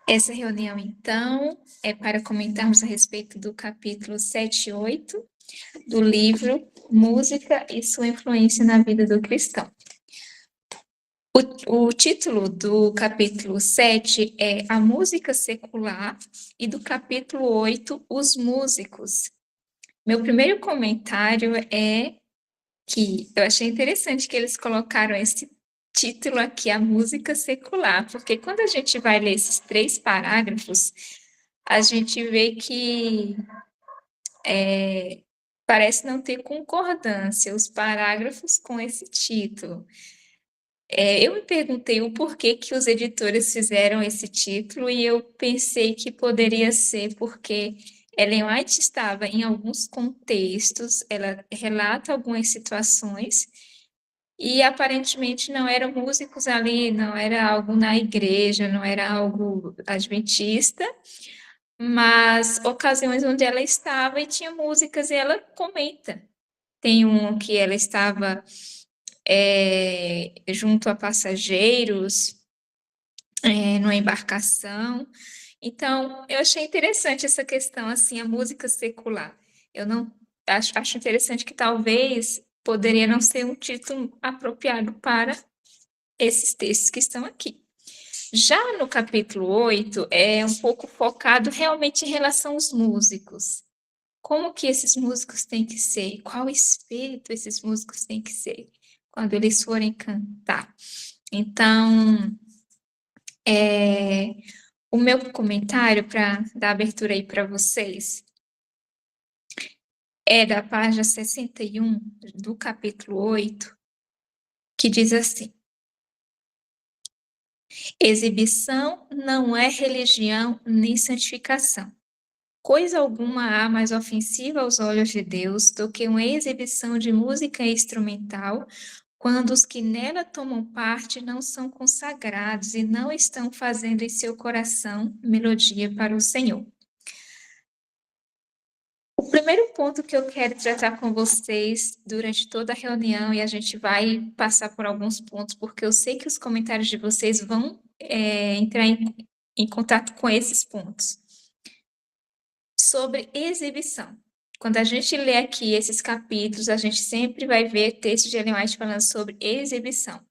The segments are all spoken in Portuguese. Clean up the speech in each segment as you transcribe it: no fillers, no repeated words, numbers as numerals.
Essa reunião, então, é para comentarmos a respeito do capítulo 7 e 8 do livro Música e sua influência na vida do cristão. O título do capítulo 7 é A Música Secular e do capítulo 8, Os Músicos. Meu primeiro comentário é que eu achei interessante que eles colocaram esse título aqui, A Música Secular, porque quando a gente vai ler esses 3 parágrafos, a gente vê que parece não ter concordância os parágrafos com esse título. Eu me perguntei o porquê que os editores fizeram esse título e eu pensei que poderia ser porque Ellen White estava em alguns contextos, ela relata algumas situações e aparentemente não eram músicos ali, não era algo na igreja, não era algo adventista, mas ocasiões onde ela estava e tinha músicas e ela comenta. Tem um que ela estava junto a passageiros, numa embarcação. Então, eu achei interessante essa questão, assim, a música secular. Eu não acho interessante que talvez poderia não ser um título apropriado para esses textos que estão aqui. Já no capítulo 8, é um pouco focado realmente em relação aos músicos. Como que esses músicos têm que ser? Qual espírito esses músicos têm que ser quando eles forem cantar? Então, o meu comentário para dar abertura aí para vocês é da página 61 do capítulo 8, que diz assim: Exibição não é religião nem santificação. Coisa alguma há mais ofensiva aos olhos de Deus do que uma exibição de música instrumental, quando os que nela tomam parte não são consagrados e não estão fazendo em seu coração melodia para o Senhor. O primeiro ponto que eu quero tratar com vocês durante toda a reunião, e a gente vai passar por alguns pontos, porque eu sei que os comentários de vocês vão entrar em contato com esses pontos. Sobre exibição. Quando a gente lê aqui esses capítulos, a gente sempre vai ver textos de Ellen White falando sobre exibição.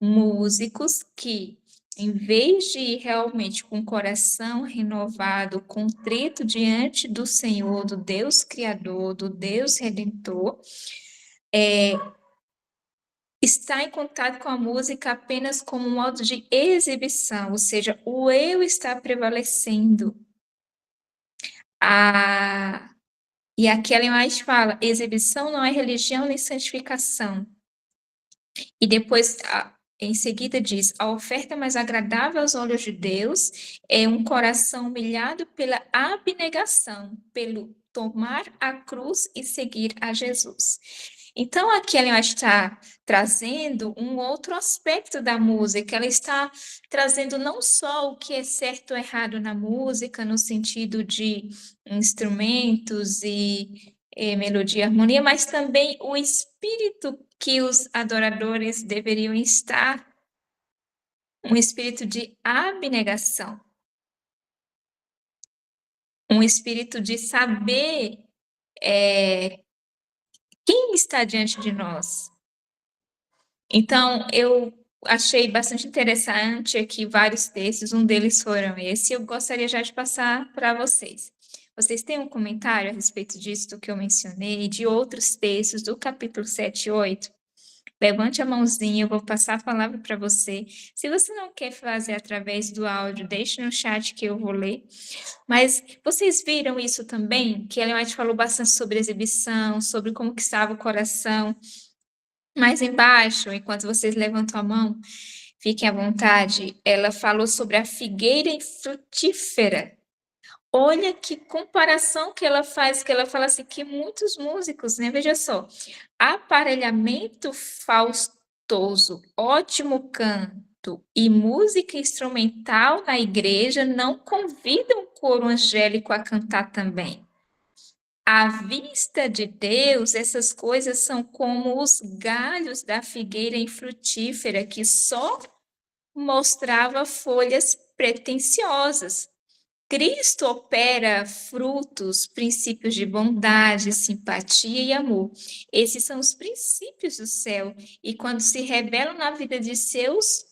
Músicos que, em vez de ir realmente com o coração renovado, contrito diante do Senhor, do Deus Criador, do Deus Redentor, está em contato com a música apenas como um modo de exibição, ou seja, o eu está prevalecendo. E aqui Ellen White fala, exibição não é religião nem santificação. E depois, em seguida, diz: a oferta mais agradável aos olhos de Deus é um coração humilhado pela abnegação, pelo tomar a cruz e seguir a Jesus. Então, aqui ela está trazendo um outro aspecto da música, ela está trazendo não só o que é certo ou errado na música, no sentido de instrumentos e melodia e harmonia, mas também o espírito que os adoradores deveriam estar, um espírito de abnegação, um espírito de saber quem está diante de nós. Então, eu achei bastante interessante aqui vários textos, um deles foram esse, eu gostaria já de passar para vocês. Vocês têm um comentário a respeito disso do que eu mencionei, de outros textos do capítulo 7 e 8? Levante a mãozinha, eu vou passar a palavra para você. Se você não quer fazer através do áudio, deixe no chat que eu vou ler. Mas vocês viram isso também? Que Ellen White falou bastante sobre exibição, sobre como que estava o coração. Mais embaixo, enquanto vocês levantam a mão, fiquem à vontade, ela falou sobre a figueira infrutífera. Olha que comparação que ela faz, que ela fala assim, que muitos músicos, né? Veja só, aparelhamento faustoso, ótimo canto e música instrumental na igreja não convidam o coro angélico a cantar também. À vista de Deus, essas coisas são como os galhos da figueira infrutífera que só mostrava folhas pretensiosas. Cristo opera frutos, princípios de bondade, simpatia e amor. Esses são os princípios do céu. E quando se revelam na vida de seres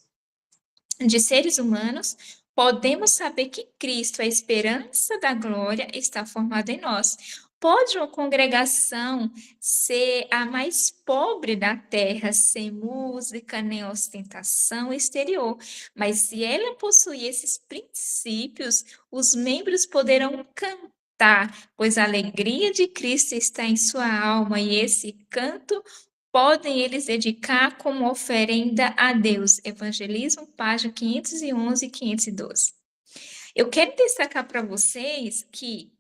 humanos, podemos saber que Cristo, a esperança da glória, está formado em nós. Pode uma congregação ser a mais pobre da terra, sem música nem ostentação exterior, mas se ela possuir esses princípios, os membros poderão cantar, pois a alegria de Cristo está em sua alma, e esse canto podem eles dedicar como oferenda a Deus. Evangelismo, página 511 e 512. Eu quero destacar para vocês que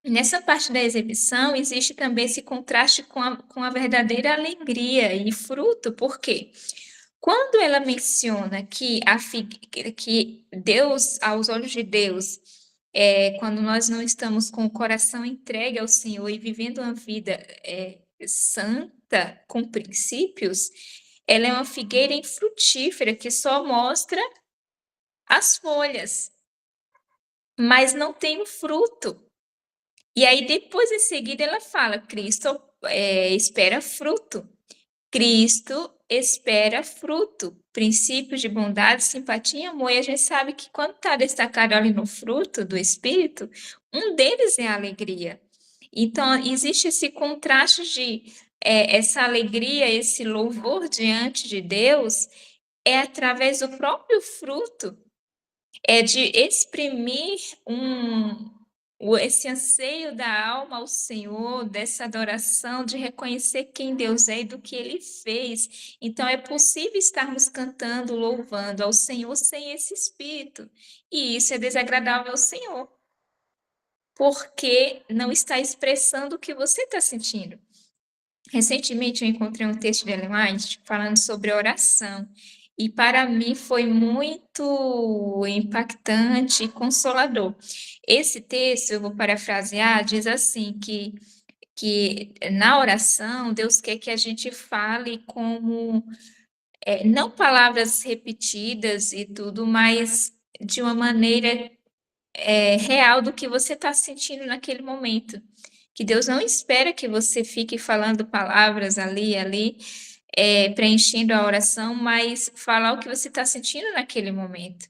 nessa parte da exibição existe também esse contraste com a verdadeira alegria e fruto, por quê? Quando ela menciona que Deus, aos olhos de Deus, quando nós não estamos com o coração entregue ao Senhor e vivendo uma vida santa, com princípios, ela é uma figueira infrutífera que só mostra as folhas, mas não tem o fruto. E aí, depois em seguida, ela fala: Cristo espera fruto. Cristo espera fruto, princípios de bondade, simpatia e amor. E a gente sabe que quando está destacado ali no fruto do Espírito, um deles é a alegria. Então, existe esse contraste de essa alegria, esse louvor diante de Deus, é através do próprio fruto, é de exprimir esse anseio da alma ao Senhor, dessa adoração, de reconhecer quem Deus é e do que Ele fez. Então, é possível estarmos cantando, louvando ao Senhor sem esse espírito. E isso é desagradável ao Senhor, porque não está expressando o que você está sentindo. Recentemente eu encontrei um texto de Ellen White falando sobre oração. E para mim foi muito impactante e consolador. Esse texto, eu vou parafrasear, diz assim que na oração Deus quer que a gente fale como não palavras repetidas e tudo, mas de uma maneira real do que você está sentindo naquele momento. Que Deus não espera que você fique falando palavras ali, preenchendo a oração, mas falar o que você está sentindo naquele momento.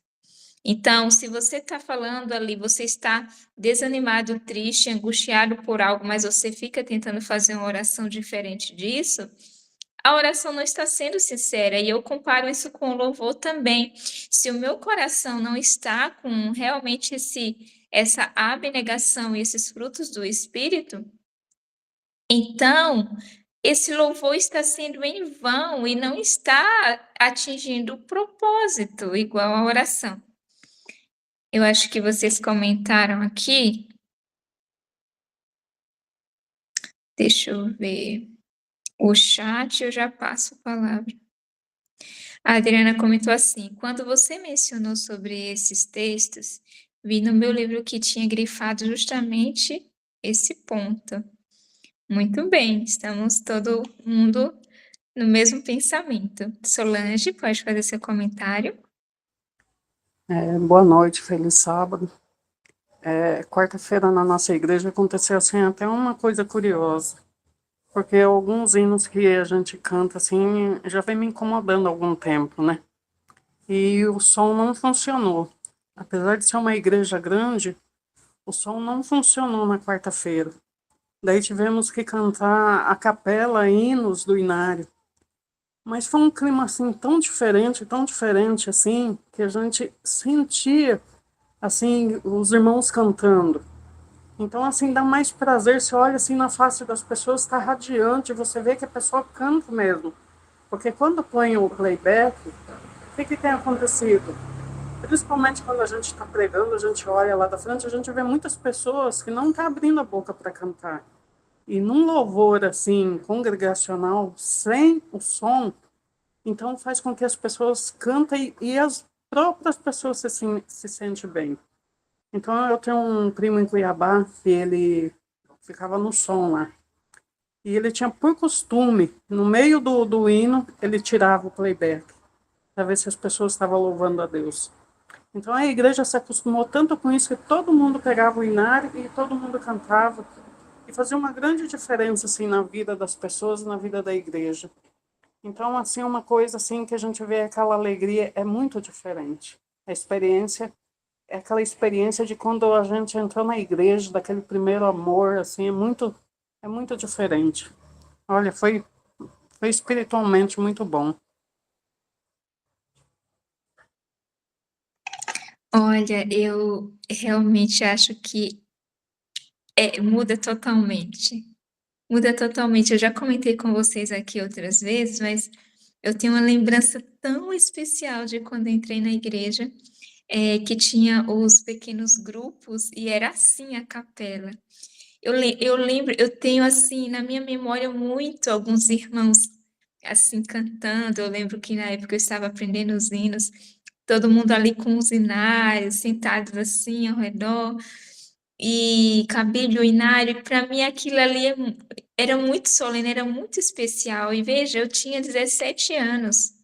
Então, se você está falando ali, você está desanimado, triste, angustiado por algo, mas você fica tentando fazer uma oração diferente disso, a oração não está sendo sincera. E eu comparo isso com o louvor também. Se o meu coração não está com realmente essa abnegação e esses frutos do Espírito, então esse louvor está sendo em vão e não está atingindo o propósito igual a oração. Eu acho que vocês comentaram aqui. Deixa eu ver. O chat, eu já passo a palavra. A Adriana comentou assim: quando você mencionou sobre esses textos, vi no meu livro que tinha grifado justamente esse ponto. Muito bem, estamos todo mundo no mesmo pensamento. Solange, pode fazer seu comentário? Boa noite, feliz sábado. Quarta-feira na nossa igreja aconteceu assim até uma coisa curiosa, porque alguns hinos que a gente canta assim já vem me incomodando há algum tempo, né? E o som não funcionou. Apesar de ser uma igreja grande, o som não funcionou na quarta-feira. Daí tivemos que cantar a capela hinos do inário. Mas foi um clima assim tão diferente assim, que a gente sentia assim os irmãos cantando. Então assim dá mais prazer, você olha assim na face das pessoas, está radiante, você vê que a pessoa canta mesmo. Porque quando põe o playback, o que tem acontecido? Principalmente quando a gente está pregando, a gente olha lá da frente, a gente vê muitas pessoas que não estão abrindo a boca para cantar. E num louvor assim, congregacional, sem o som, então faz com que as pessoas cantem e as próprias pessoas se sentem bem. Então eu tenho um primo em Cuiabá que ele ficava no som lá. E ele tinha por costume, no meio do hino, ele tirava o playback para ver se as pessoas estavam louvando a Deus. Então a igreja se acostumou tanto com isso que todo mundo pegava o inário e todo mundo cantava. E fazia uma grande diferença assim na vida das pessoas, na vida da igreja. Então, assim, uma coisa assim que a gente vê aquela alegria é muito diferente. A experiência é aquela experiência de quando a gente entrou na igreja, daquele primeiro amor, assim, é muito diferente. Olha, foi espiritualmente muito bom. Olha, eu realmente acho que muda totalmente. Muda totalmente. Eu já comentei com vocês aqui outras vezes, mas eu tenho uma lembrança tão especial de quando entrei na igreja, que tinha os pequenos grupos e era assim a capela. Eu lembro, eu tenho assim na minha memória muito alguns irmãos assim cantando. Eu lembro que na época eu estava aprendendo os hinos, todo mundo ali com os hinários, sentados assim ao redor, e cabide o inário. Para mim aquilo ali era muito solene, era muito especial. E veja, eu tinha 17 anos.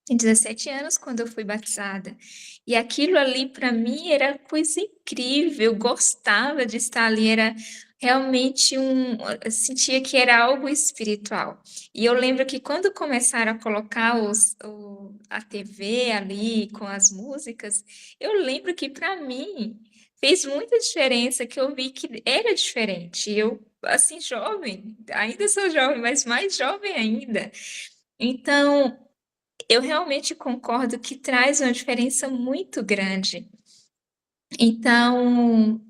Tinha 17 anos quando eu fui batizada. E aquilo ali para mim era coisa incrível, eu gostava de estar ali, era realmente eu sentia que era algo espiritual. E eu lembro que quando começaram a colocar a TV ali com as músicas, eu lembro que para mim fez muita diferença, que eu vi que era diferente. Eu, assim, jovem, ainda sou jovem, mas mais jovem ainda. Então, eu realmente concordo que traz uma diferença muito grande. Então,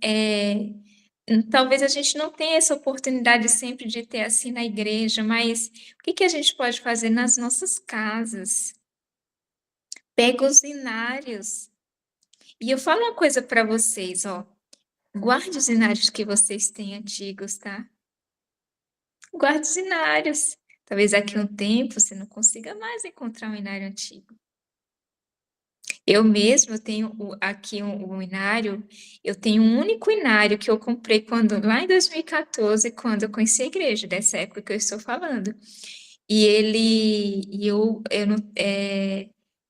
talvez a gente não tenha essa oportunidade sempre de ter assim na igreja, mas o que que a gente pode fazer nas nossas casas? Pega os inários. E eu falo uma coisa para vocês, ó, guarde os inários que vocês têm antigos, tá? Guarde os inários. Talvez daqui a um tempo você não consiga mais encontrar um inário antigo. Eu mesmo tenho aqui um inário, eu tenho um único inário que eu comprei lá em 2014, quando eu conheci a igreja, dessa época que eu estou falando. Eu não,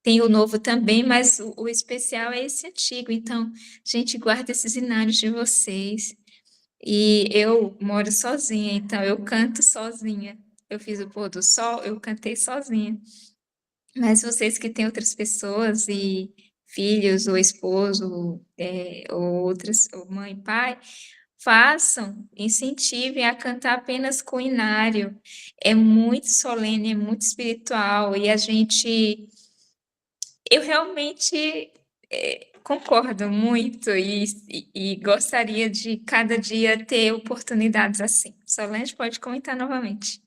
tenho o novo também, mas o especial é esse antigo. Então, gente, guarda esses inários de vocês. E eu moro sozinha, então eu canto sozinha. Eu fiz o pôr do sol, eu cantei sozinha. Mas vocês que têm outras pessoas e filhos ou esposo, ou outras, ou mãe, pai, façam, incentivem a cantar apenas com o inário. É muito solene, é muito espiritual e eu realmente concordo muito e gostaria de cada dia ter oportunidades assim. Solange pode comentar novamente.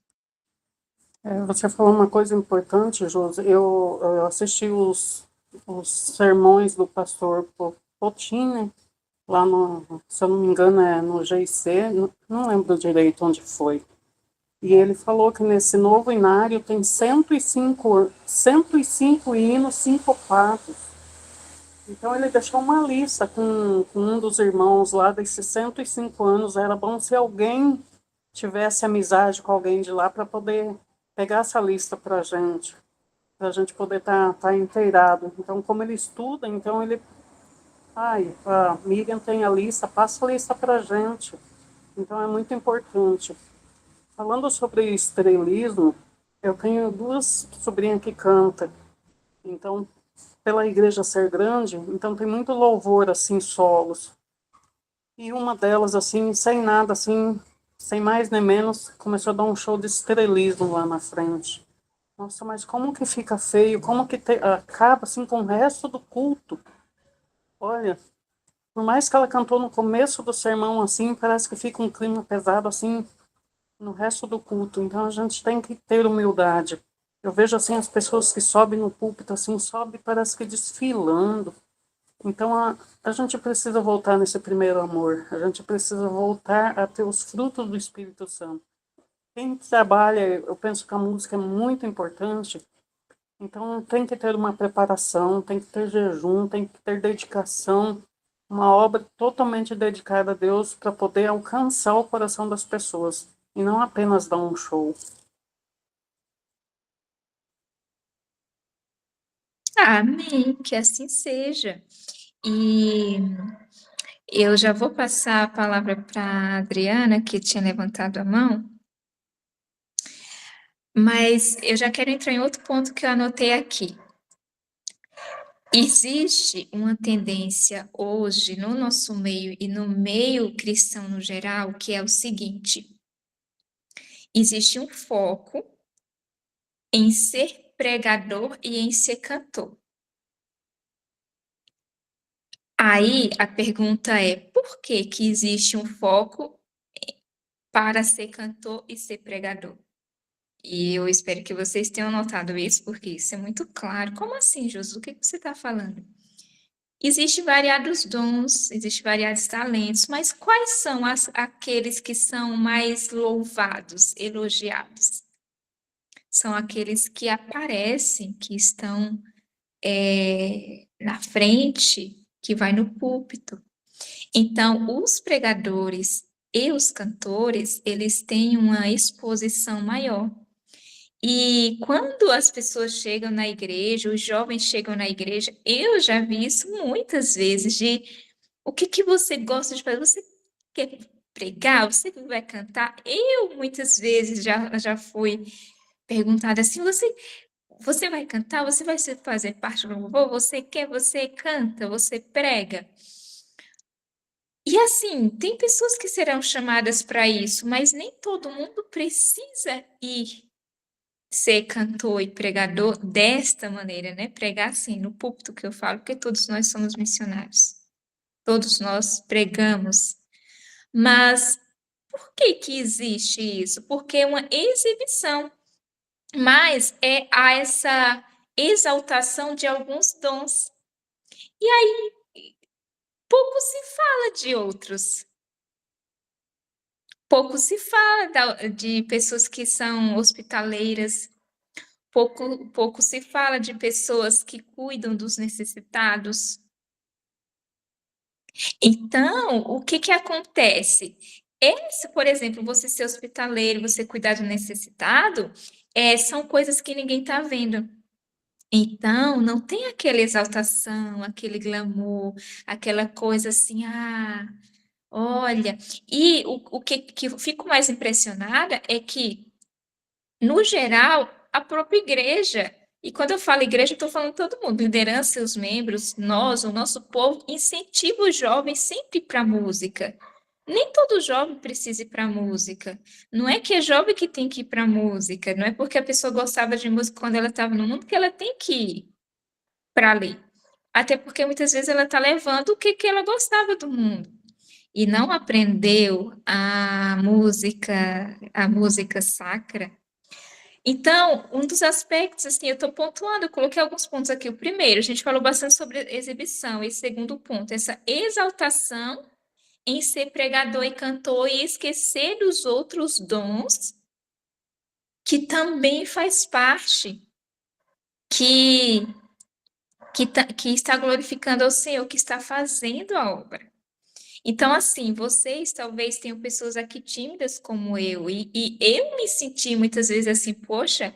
Você falou uma coisa importante, Josi. Eu assisti os sermões do pastor Potin, né? Lá no, se eu não me engano, é no GIC, não lembro direito onde foi. E ele falou que nesse novo inário tem 105 hinos sincopados. Então ele deixou uma lista com um dos irmãos lá desses 105 anos. Era bom se alguém tivesse amizade com alguém de lá para poder pegar essa lista para a gente poder tá inteirado. Então, como ele estuda, então ele... Ai, a Miriam tem a lista, passa a lista para a gente. Então, é muito importante. Falando sobre estrelismo, eu tenho duas sobrinhas que cantam. Então, pela igreja ser grande, então tem muito louvor, assim, solos. E uma delas, assim, sem nada, assim, sem mais nem menos, começou a dar um show de estrelismo lá na frente. Nossa, mas como que fica feio, como que acaba, assim, com o resto do culto. Olha, por mais que ela cantou no começo do sermão, assim, parece que fica um clima pesado, assim, no resto do culto. Então a gente tem que ter humildade. Eu vejo assim as pessoas que sobem no púlpito, assim, sobe parece que desfilando. Então a gente precisa voltar nesse primeiro amor. A gente precisa voltar a ter os frutos do Espírito Santo. Quem trabalha, eu penso que a música é muito importante. Então tem que ter uma preparação, tem que ter jejum, tem que ter dedicação, uma obra totalmente dedicada a Deus para poder alcançar o coração das pessoas e não apenas dar um show. Amém, que assim seja. E eu já vou passar a palavra para a Adriana, que tinha levantado a mão, mas eu já quero entrar em outro ponto que eu anotei aqui. Existe uma tendência hoje no nosso meio e no meio cristão no geral, que é o seguinte: existe um foco em ser pregador e em ser cantor. Aí a pergunta é: por que que existe um foco para ser cantor e ser pregador? E eu espero que vocês tenham notado isso, porque isso é muito claro. Como assim, Josu? O que que você está falando? Existem variados dons, existem variados talentos, mas quais são aqueles que são mais louvados, elogiados? São aqueles que aparecem, que estão na frente, que vai no púlpito. Então, os pregadores e os cantores, eles têm uma exposição maior. E quando as pessoas chegam na igreja, os jovens chegam na igreja, eu já vi isso muitas vezes, de o que que você gosta de fazer? Você quer pregar? Você vai cantar? Eu muitas vezes já fui perguntada assim, você vai cantar? Você vai fazer parte do louvor? Você quer? Você canta? Você prega? E assim, tem pessoas que serão chamadas para isso, mas nem todo mundo precisa ir ser cantor e pregador desta maneira, né? Pregar assim, no púlpito que eu falo, porque todos nós somos missionários. Todos nós pregamos. Mas por que que existe isso? Porque é uma exibição, mas há essa exaltação de alguns dons. E aí pouco se fala de outros. Pouco se fala de pessoas que são hospitaleiras, pouco se fala de pessoas que cuidam dos necessitados. Então, o que que acontece? Esse, por exemplo, você ser hospitaleiro, você cuidar do necessitado, são coisas que ninguém está vendo. Então, não tem aquela exaltação, aquele glamour, aquela coisa assim, olha. E o que eu fico mais impressionada é que, no geral, a própria igreja, e quando eu falo igreja, eu estou falando todo mundo, liderança, os membros, nós, o nosso povo, incentiva os jovens sempre para a música. Nem todo jovem precisa ir para a música. Não é que é jovem que tem que ir para a música, não é porque a pessoa gostava de música quando ela estava no mundo que ela tem que ir para ler. Até porque muitas vezes ela está levando o que ela gostava do mundo e não aprendeu a música sacra. Então, um dos aspectos, assim, eu estou pontuando, eu coloquei alguns pontos aqui. O primeiro, a gente falou bastante sobre exibição, e segundo ponto, essa exaltação em ser pregador e cantor e esquecer dos outros dons, que também faz parte, que, que está glorificando ao Senhor, que está fazendo a obra. Então, assim, vocês talvez tenham pessoas aqui tímidas como eu, e eu me senti muitas vezes assim, poxa,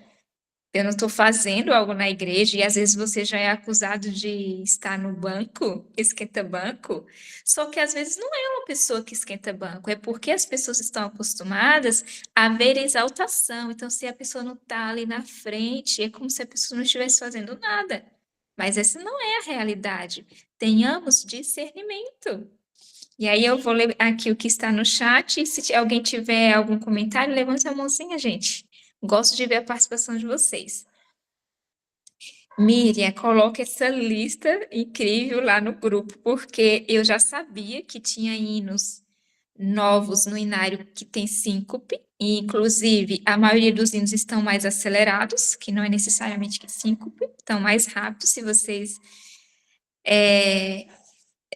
eu não estou fazendo algo na igreja, e às vezes você já é acusado de estar no banco, esquenta banco, só que às vezes não é uma pessoa que esquenta banco, é porque as pessoas estão acostumadas a ver exaltação. Então, se a pessoa não está ali na frente, é como se a pessoa não estivesse fazendo nada. Mas essa não é a realidade. Tenhamos discernimento. E aí eu vou ler aqui o que está no chat, e se alguém tiver algum comentário, levante a mãozinha, gente. Gosto de ver a participação de vocês. Miriam, coloque essa lista incrível lá no grupo, porque eu já sabia que tinha hinos novos no inário que tem síncope, e inclusive a maioria dos hinos estão mais acelerados, que não é necessariamente que síncope, estão mais rápidos, se vocês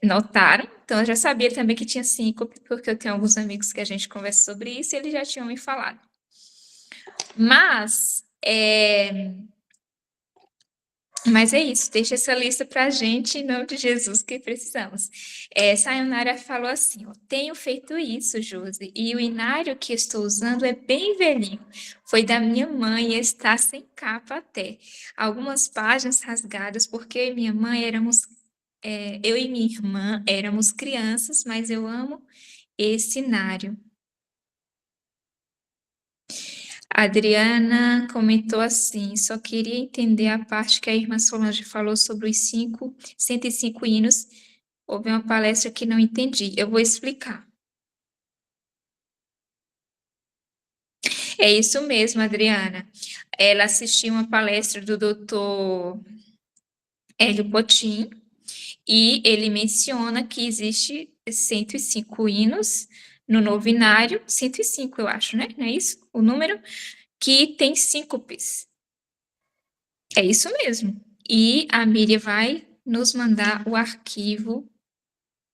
notaram. Então, eu já sabia também que tinha síncope, porque eu tenho alguns amigos que a gente conversa sobre isso, e eles já tinham me falado. Mas Mas é isso, deixa essa lista para a gente, em nome de Jesus, que precisamos. Sayonara falou assim, ó, tenho feito isso, Josi, e o inário que estou usando é bem velhinho. Foi da minha mãe e está sem capa até. Algumas páginas rasgadas, porque eu e minha mãe eu e minha irmã éramos crianças, mas eu amo esse inário. A Adriana comentou assim: só queria entender a parte que a irmã Solange falou sobre os 105 hinos. Houve uma palestra que não entendi. Eu vou explicar. É isso mesmo, Adriana. Ela assistiu uma palestra do Dr. Hélio Potin e ele menciona que existe 105 hinos no novinário, 105 eu acho, né? Não é isso? O número que tem síncopes. É isso mesmo. E a Miriam vai nos mandar o arquivo,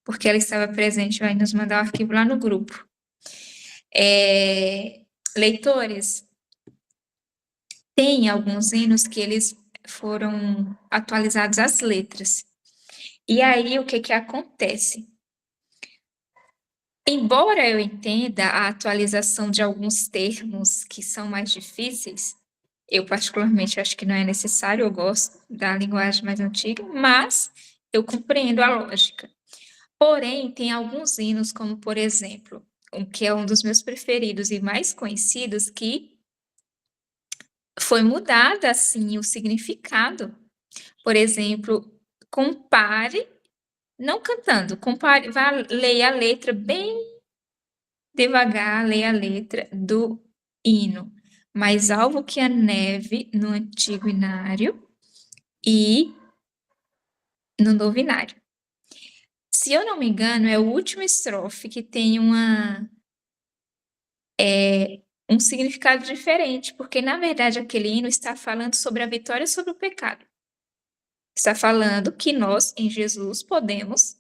porque ela estava presente, vai nos mandar o arquivo lá no grupo. Leitores, tem alguns hinos que eles foram atualizados as letras. E aí, o que que acontece? Embora eu entenda a atualização de alguns termos que são mais difíceis, eu particularmente acho que não é necessário, eu gosto da linguagem mais antiga, mas eu compreendo a lógica. Porém, tem alguns hinos, como por exemplo, que é um dos meus preferidos e mais conhecidos, que foi mudado assim o significado. Por exemplo, compare, não cantando, compare, vá, leia a letra bem devagar, leia a letra do hino. Mais alvo que a neve no antigo inário e no novo inário. Se eu não me engano, é o último estrofe que tem um significado diferente, porque na verdade aquele hino está falando sobre a vitória sobre o pecado. Está falando que nós, em Jesus, podemos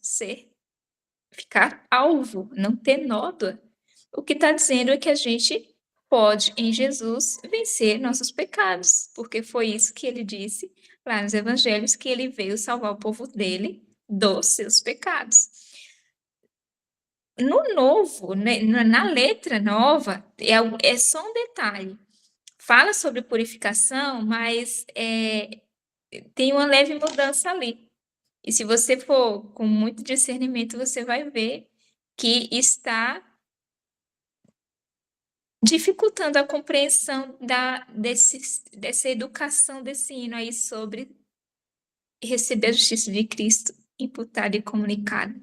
ficar alvo, não ter nódoa. O que está dizendo é que a gente pode, em Jesus, vencer nossos pecados, porque foi isso que ele disse lá nos evangelhos, que ele veio salvar o povo dele dos seus pecados. No novo, né, na letra nova, é só um detalhe. Fala sobre purificação, mas tem uma leve mudança ali. E se você for com muito discernimento, você vai ver que está dificultando a compreensão dessa educação desse hino aí sobre receber a justiça de Cristo imputada e comunicada.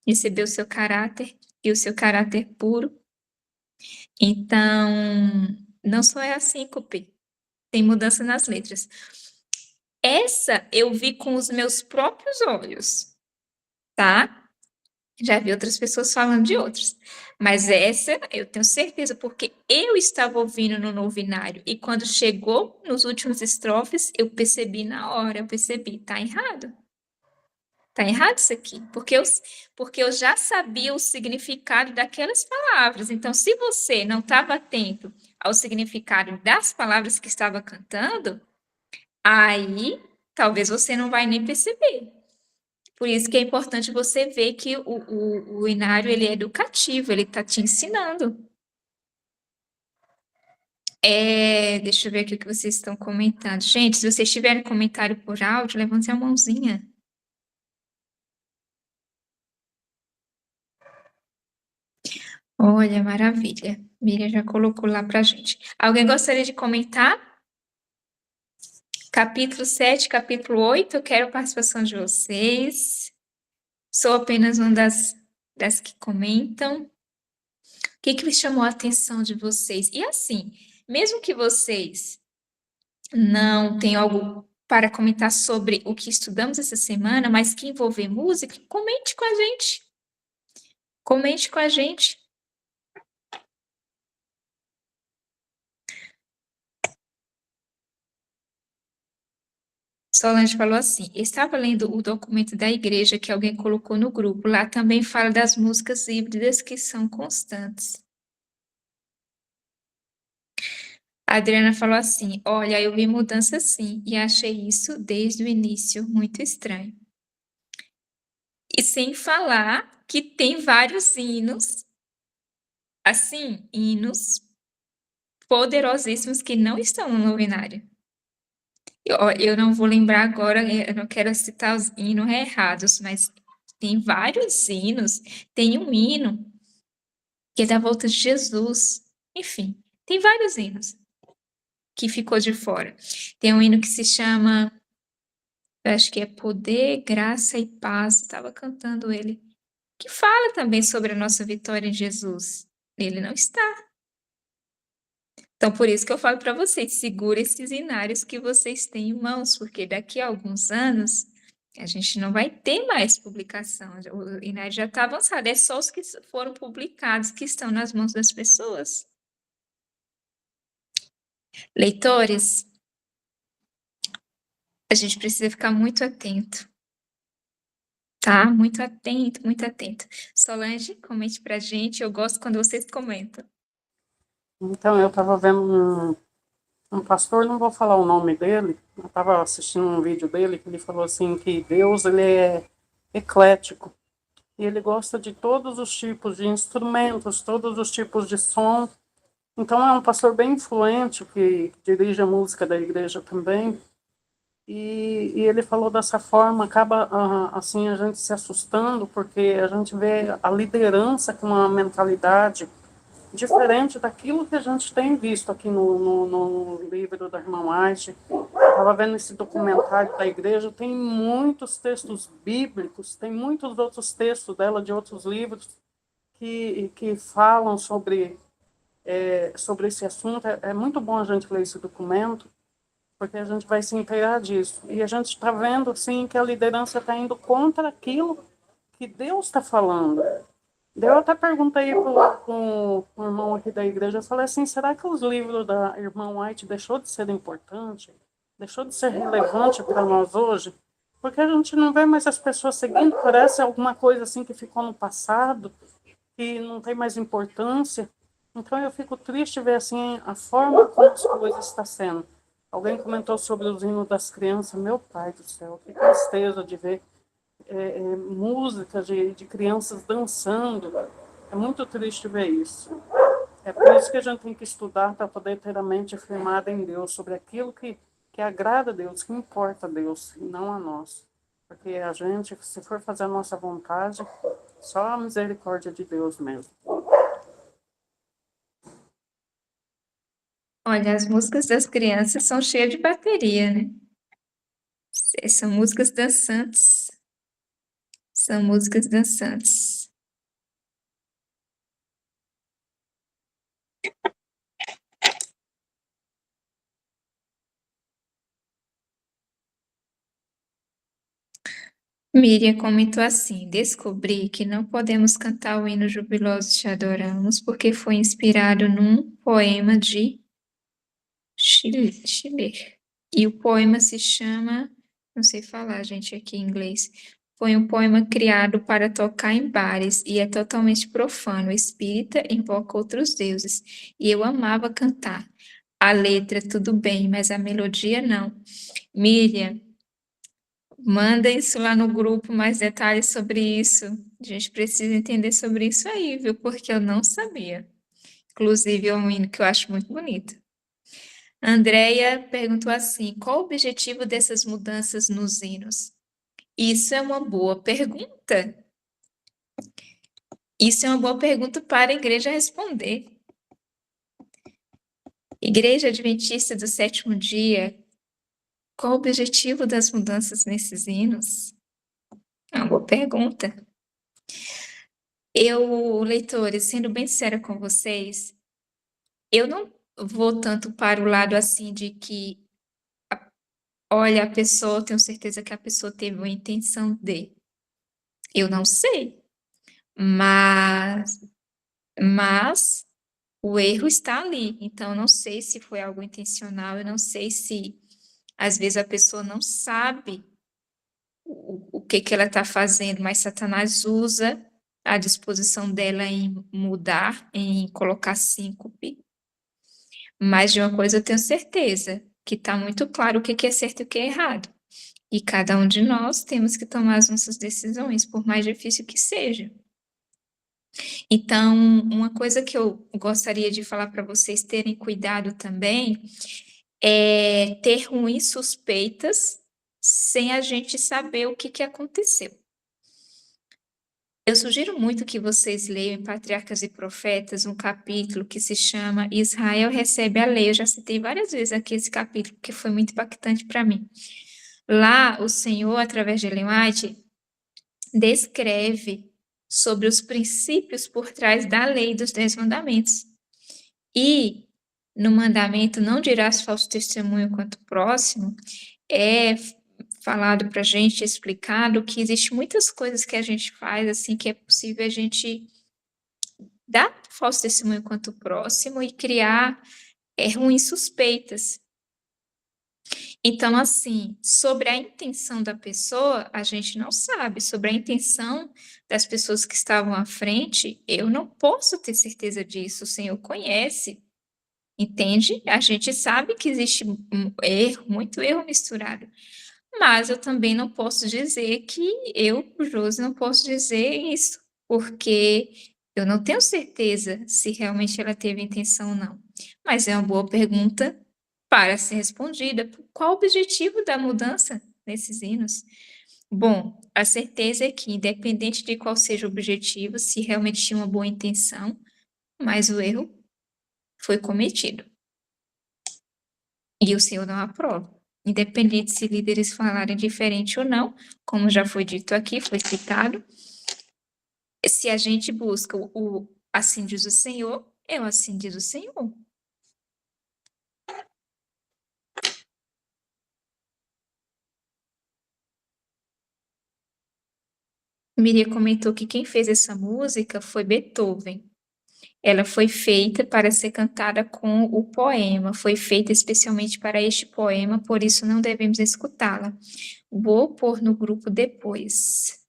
Receber o seu caráter e o seu caráter puro. Então, não só é a síncope, tem mudança nas letras. Essa eu vi com os meus próprios olhos, tá? Já vi outras pessoas falando de outros. Mas essa eu tenho certeza, porque eu estava ouvindo no novinário e quando chegou nos últimos estrofes, eu percebi na hora, eu percebi, tá errado. Tá errado isso aqui, porque eu já sabia o significado daquelas palavras. Então, se você não estava atento ao significado das palavras que estava cantando, aí talvez você não vai nem perceber. Por isso que é importante você ver que o inário ele é educativo, ele está te ensinando. Deixa eu ver aqui o que vocês estão comentando. Gente, se vocês tiverem comentário por áudio, levante a mãozinha. Olha, maravilha. Miriam já colocou lá para gente. Alguém gostaria de comentar? Capítulo 7, capítulo 8, eu quero a participação de vocês. Sou apenas uma das que comentam. O que chamou a atenção de vocês? E assim, mesmo que vocês não tenham algo para comentar sobre o que estudamos essa semana, mas que envolver música, comente com a gente. Comente com a gente. Solange falou assim: estava lendo o documento da igreja que alguém colocou no grupo. Lá também fala das músicas híbridas que são constantes. A Adriana falou assim: olha, eu vi mudança sim, e achei isso desde o início muito estranho. E sem falar que tem vários hinos, assim, hinos poderosíssimos que não estão no novenário. Eu não vou lembrar agora, eu não quero citar os hinos errados, mas tem vários hinos. Tem um hino que é da volta de Jesus. Enfim, tem vários hinos que ficou de fora. Tem um hino que se chama, eu acho que é Poder, Graça e Paz. Estava cantando ele, que fala também sobre a nossa vitória em Jesus. Ele não está. Então, por isso que eu falo para vocês, segura esses inários que vocês têm em mãos, porque daqui a alguns anos a gente não vai ter mais publicação. O inário já está avançado, é só os que foram publicados que estão nas mãos das pessoas. Leitores, a gente precisa ficar muito atento, tá? Muito atento, muito atento. Solange, comente pra gente, eu gosto quando vocês comentam. Então, eu estava vendo um pastor, não vou falar o nome dele, eu estava assistindo um vídeo dele que ele falou assim que Deus ele é eclético e ele gosta de todos os tipos de instrumentos, todos os tipos de som. Então é um pastor bem influente que dirige a música da igreja também. E ele falou dessa forma, acaba assim a gente se assustando porque a gente vê a liderança com uma mentalidade diferente daquilo que a gente tem visto aqui no livro da irmã White. Estava vendo esse documentário da igreja, tem muitos textos bíblicos, tem muitos outros textos dela de outros livros que falam sobre esse assunto. É muito bom a gente ler esse documento, porque a gente vai se inteirar disso. E a gente está vendo, assim, que a liderança está indo contra aquilo que Deus está falando. Eu até perguntei para um irmão aqui da igreja, eu falei assim, será que os livros da irmã White deixou de ser importante? Deixou de ser relevante para nós hoje? Porque a gente não vê mais as pessoas seguindo, parece alguma coisa assim que ficou no passado, que não tem mais importância. Então eu fico triste ver assim a forma como as coisas estão sendo. Alguém comentou sobre os hinos das crianças, meu pai do céu, que tristeza de ver música de crianças dançando. É muito triste ver isso. É por isso que a gente tem que estudar para poder ter a mente firmada em Deus, sobre aquilo que agrada a Deus, que importa a Deus, e não a nós. Porque a gente, se for fazer a nossa vontade, só a misericórdia de Deus mesmo. Olha, as músicas das crianças são cheias de bateria, né? São músicas dançantes. São músicas dançantes. Miriam comentou assim: descobri que não podemos cantar o hino Jubilosos Te Adoramos porque foi inspirado num poema de Schiller. E o poema se chama, não sei falar, gente, aqui em inglês. Foi um poema criado para tocar em bares e é totalmente profano. O espírita invoca outros deuses. E eu amava cantar. A letra, tudo bem, mas a melodia não. Miriam, manda isso lá no grupo, mais detalhes sobre isso. A gente precisa entender sobre isso aí, viu? Porque eu não sabia. Inclusive, é um hino que eu acho muito bonito. A Andrea perguntou assim: qual o objetivo dessas mudanças nos hinos? Isso é uma boa pergunta. Isso é uma boa pergunta para a igreja responder. Igreja Adventista do Sétimo Dia, qual o objetivo das mudanças nesses hinos? É uma boa pergunta. Eu, leitores, sendo bem sincera com vocês, eu não vou tanto para o lado assim de que, olha, a pessoa, tenho certeza que a pessoa teve uma intenção de. Eu não sei, mas, mas o erro está ali. Então, eu não sei se foi algo intencional, eu não sei se às vezes a pessoa não sabe o que que ela está fazendo, mas Satanás usa a disposição dela em mudar, em colocar síncope, Mas de uma coisa eu tenho certeza, que está muito claro o que é certo e o que é errado. E cada um de nós temos que tomar as nossas decisões, por mais difícil que seja. Então, uma coisa que eu gostaria de falar para vocês terem cuidado também é ter ruins suspeitas sem a gente saber o que aconteceu. Eu sugiro muito que vocês leiam em Patriarcas e Profetas um capítulo que se chama Israel recebe a lei. Eu já citei várias vezes aqui esse capítulo, porque foi muito impactante para mim. Lá, o Senhor, através de Ellen White, descreve sobre os princípios por trás da lei dos 10 mandamentos. E no mandamento não dirás falso testemunho quanto próximo, é falado para a gente, explicado que existe muitas coisas que a gente faz assim que é possível a gente dar falso testemunho quanto próximo e criar ruins suspeitas. Então, assim, sobre a intenção da pessoa, a gente não sabe. Sobre a intenção das pessoas que estavam à frente, eu não posso ter certeza disso. O Senhor conhece, entende? A gente sabe que existe um erro, muito erro misturado. Mas eu também não posso dizer que eu, Josi, não posso dizer isso, porque eu não tenho certeza se realmente ela teve intenção ou não. Mas é uma boa pergunta para ser respondida. Qual o objetivo da mudança nesses hinos? Bom, a certeza é que, independente de qual seja o objetivo, se realmente tinha uma boa intenção, mas o erro foi cometido. E o Senhor não aprova. Independente se líderes falarem diferente ou não, como já foi dito aqui, foi citado, se a gente busca o assim diz o Senhor, é o assim diz o Senhor. Miriam comentou que quem fez essa música foi Beethoven. Ela foi feita para ser cantada com o poema, foi feita especialmente para este poema, por isso não devemos escutá-la. Vou pôr no grupo depois.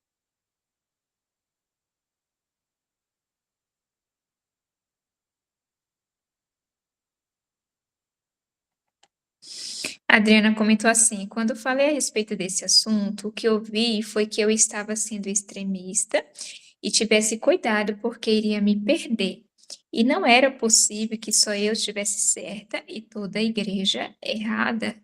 A Adriana comentou assim: quando falei a respeito desse assunto, o que eu vi foi que eu estava sendo extremista e tivesse cuidado porque iria me perder. E não era possível que só eu estivesse certa e toda a igreja errada.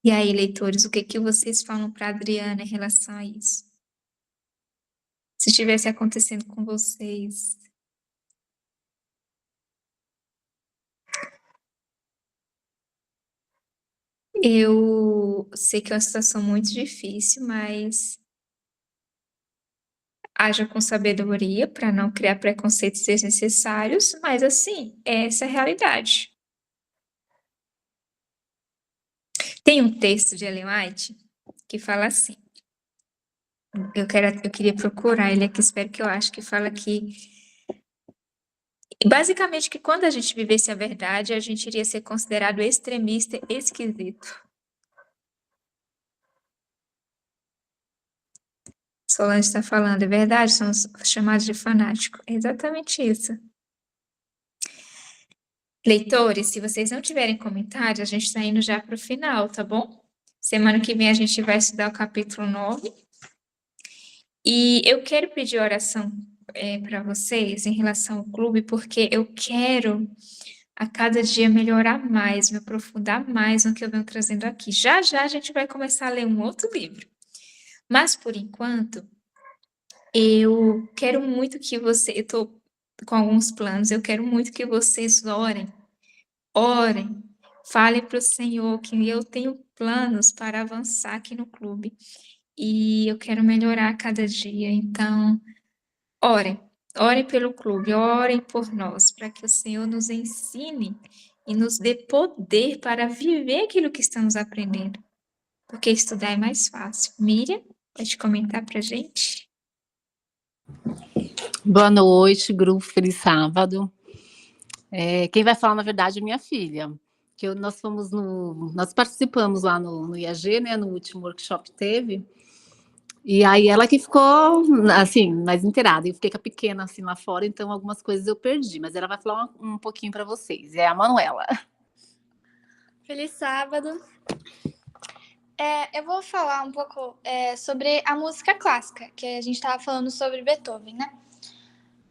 E aí, leitores, o que vocês falam para a Adriana em relação a isso? Se estivesse acontecendo com vocês. Eu sei que é uma situação muito difícil, mas haja com sabedoria para não criar preconceitos desnecessários, mas assim, essa é a realidade. Tem um texto de Ellen White que fala assim, eu queria procurar ele aqui, espero que eu ache, que fala que basicamente que quando a gente vivesse a verdade, a gente iria ser considerado extremista, esquisito. Solange está falando, é verdade, somos chamados de fanático. É exatamente isso. Leitores, se vocês não tiverem comentários, a gente está indo já para o final, tá bom? Semana que vem a gente vai estudar o capítulo 9. E eu quero pedir oração para vocês em relação ao clube, porque eu quero a cada dia melhorar mais, me aprofundar mais no que eu venho trazendo aqui. Já já a gente vai começar a ler um outro livro. Mas, por enquanto, eu quero muito que eu estou com alguns planos, eu quero muito que vocês orem, falem para o Senhor que eu tenho planos para avançar aqui no clube e eu quero melhorar a cada dia. Então, orem pelo clube, orem por nós, para que o Senhor nos ensine e nos dê poder para viver aquilo que estamos aprendendo, porque estudar é mais fácil. Miriam, pode comentar para a gente? Boa noite, grupo, feliz sábado. Quem vai falar, na verdade, é minha filha, que nós participamos lá no IAG, né, no último workshop que teve, E aí ela que ficou, assim, mais inteirada. Eu fiquei com a pequena, assim, lá fora, então algumas coisas eu perdi. Mas ela vai falar um pouquinho para vocês. É a Manuela. Feliz sábado. Eu vou falar um pouco sobre a música clássica, que a gente estava falando sobre Beethoven, né?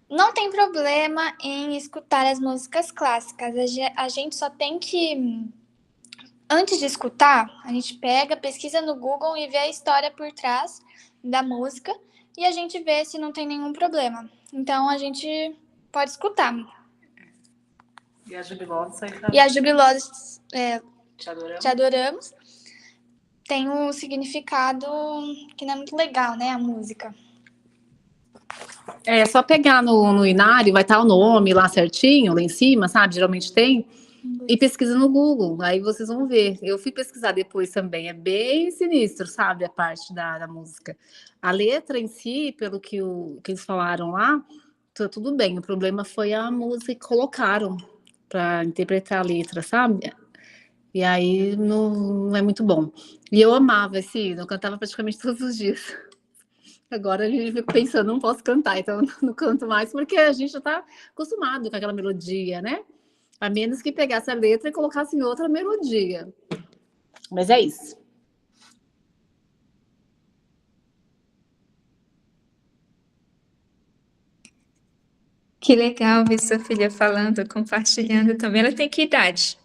Não tem problema em escutar as músicas clássicas. A gente só tem que, antes de escutar, a gente pega, pesquisa no Google e vê a história por trás da música e a gente vê se não tem nenhum problema. Então a gente pode escutar. E a Jubilosa E a Jubilosa, Te Te Adoramos, tem um significado que não é muito legal, né? A música. É só pegar no Inário, vai estar o nome lá certinho, lá em cima, sabe? Geralmente tem. E pesquisa no Google, aí vocês vão ver. Eu fui pesquisar depois também, é bem sinistro, sabe? A parte da música. A letra em si, pelo que eles falaram lá, tá tudo bem. O problema foi a música que colocaram para interpretar a letra, sabe? E aí não é muito bom. E eu amava esse hino, eu cantava praticamente todos os dias. Agora a gente fica pensando, não posso cantar, então não canto mais, porque a gente já está acostumado com aquela melodia, né? A menos que pegasse a letra e colocasse em outra melodia. Mas é isso. Que legal ver sua filha falando, compartilhando também. Ela tem que idade?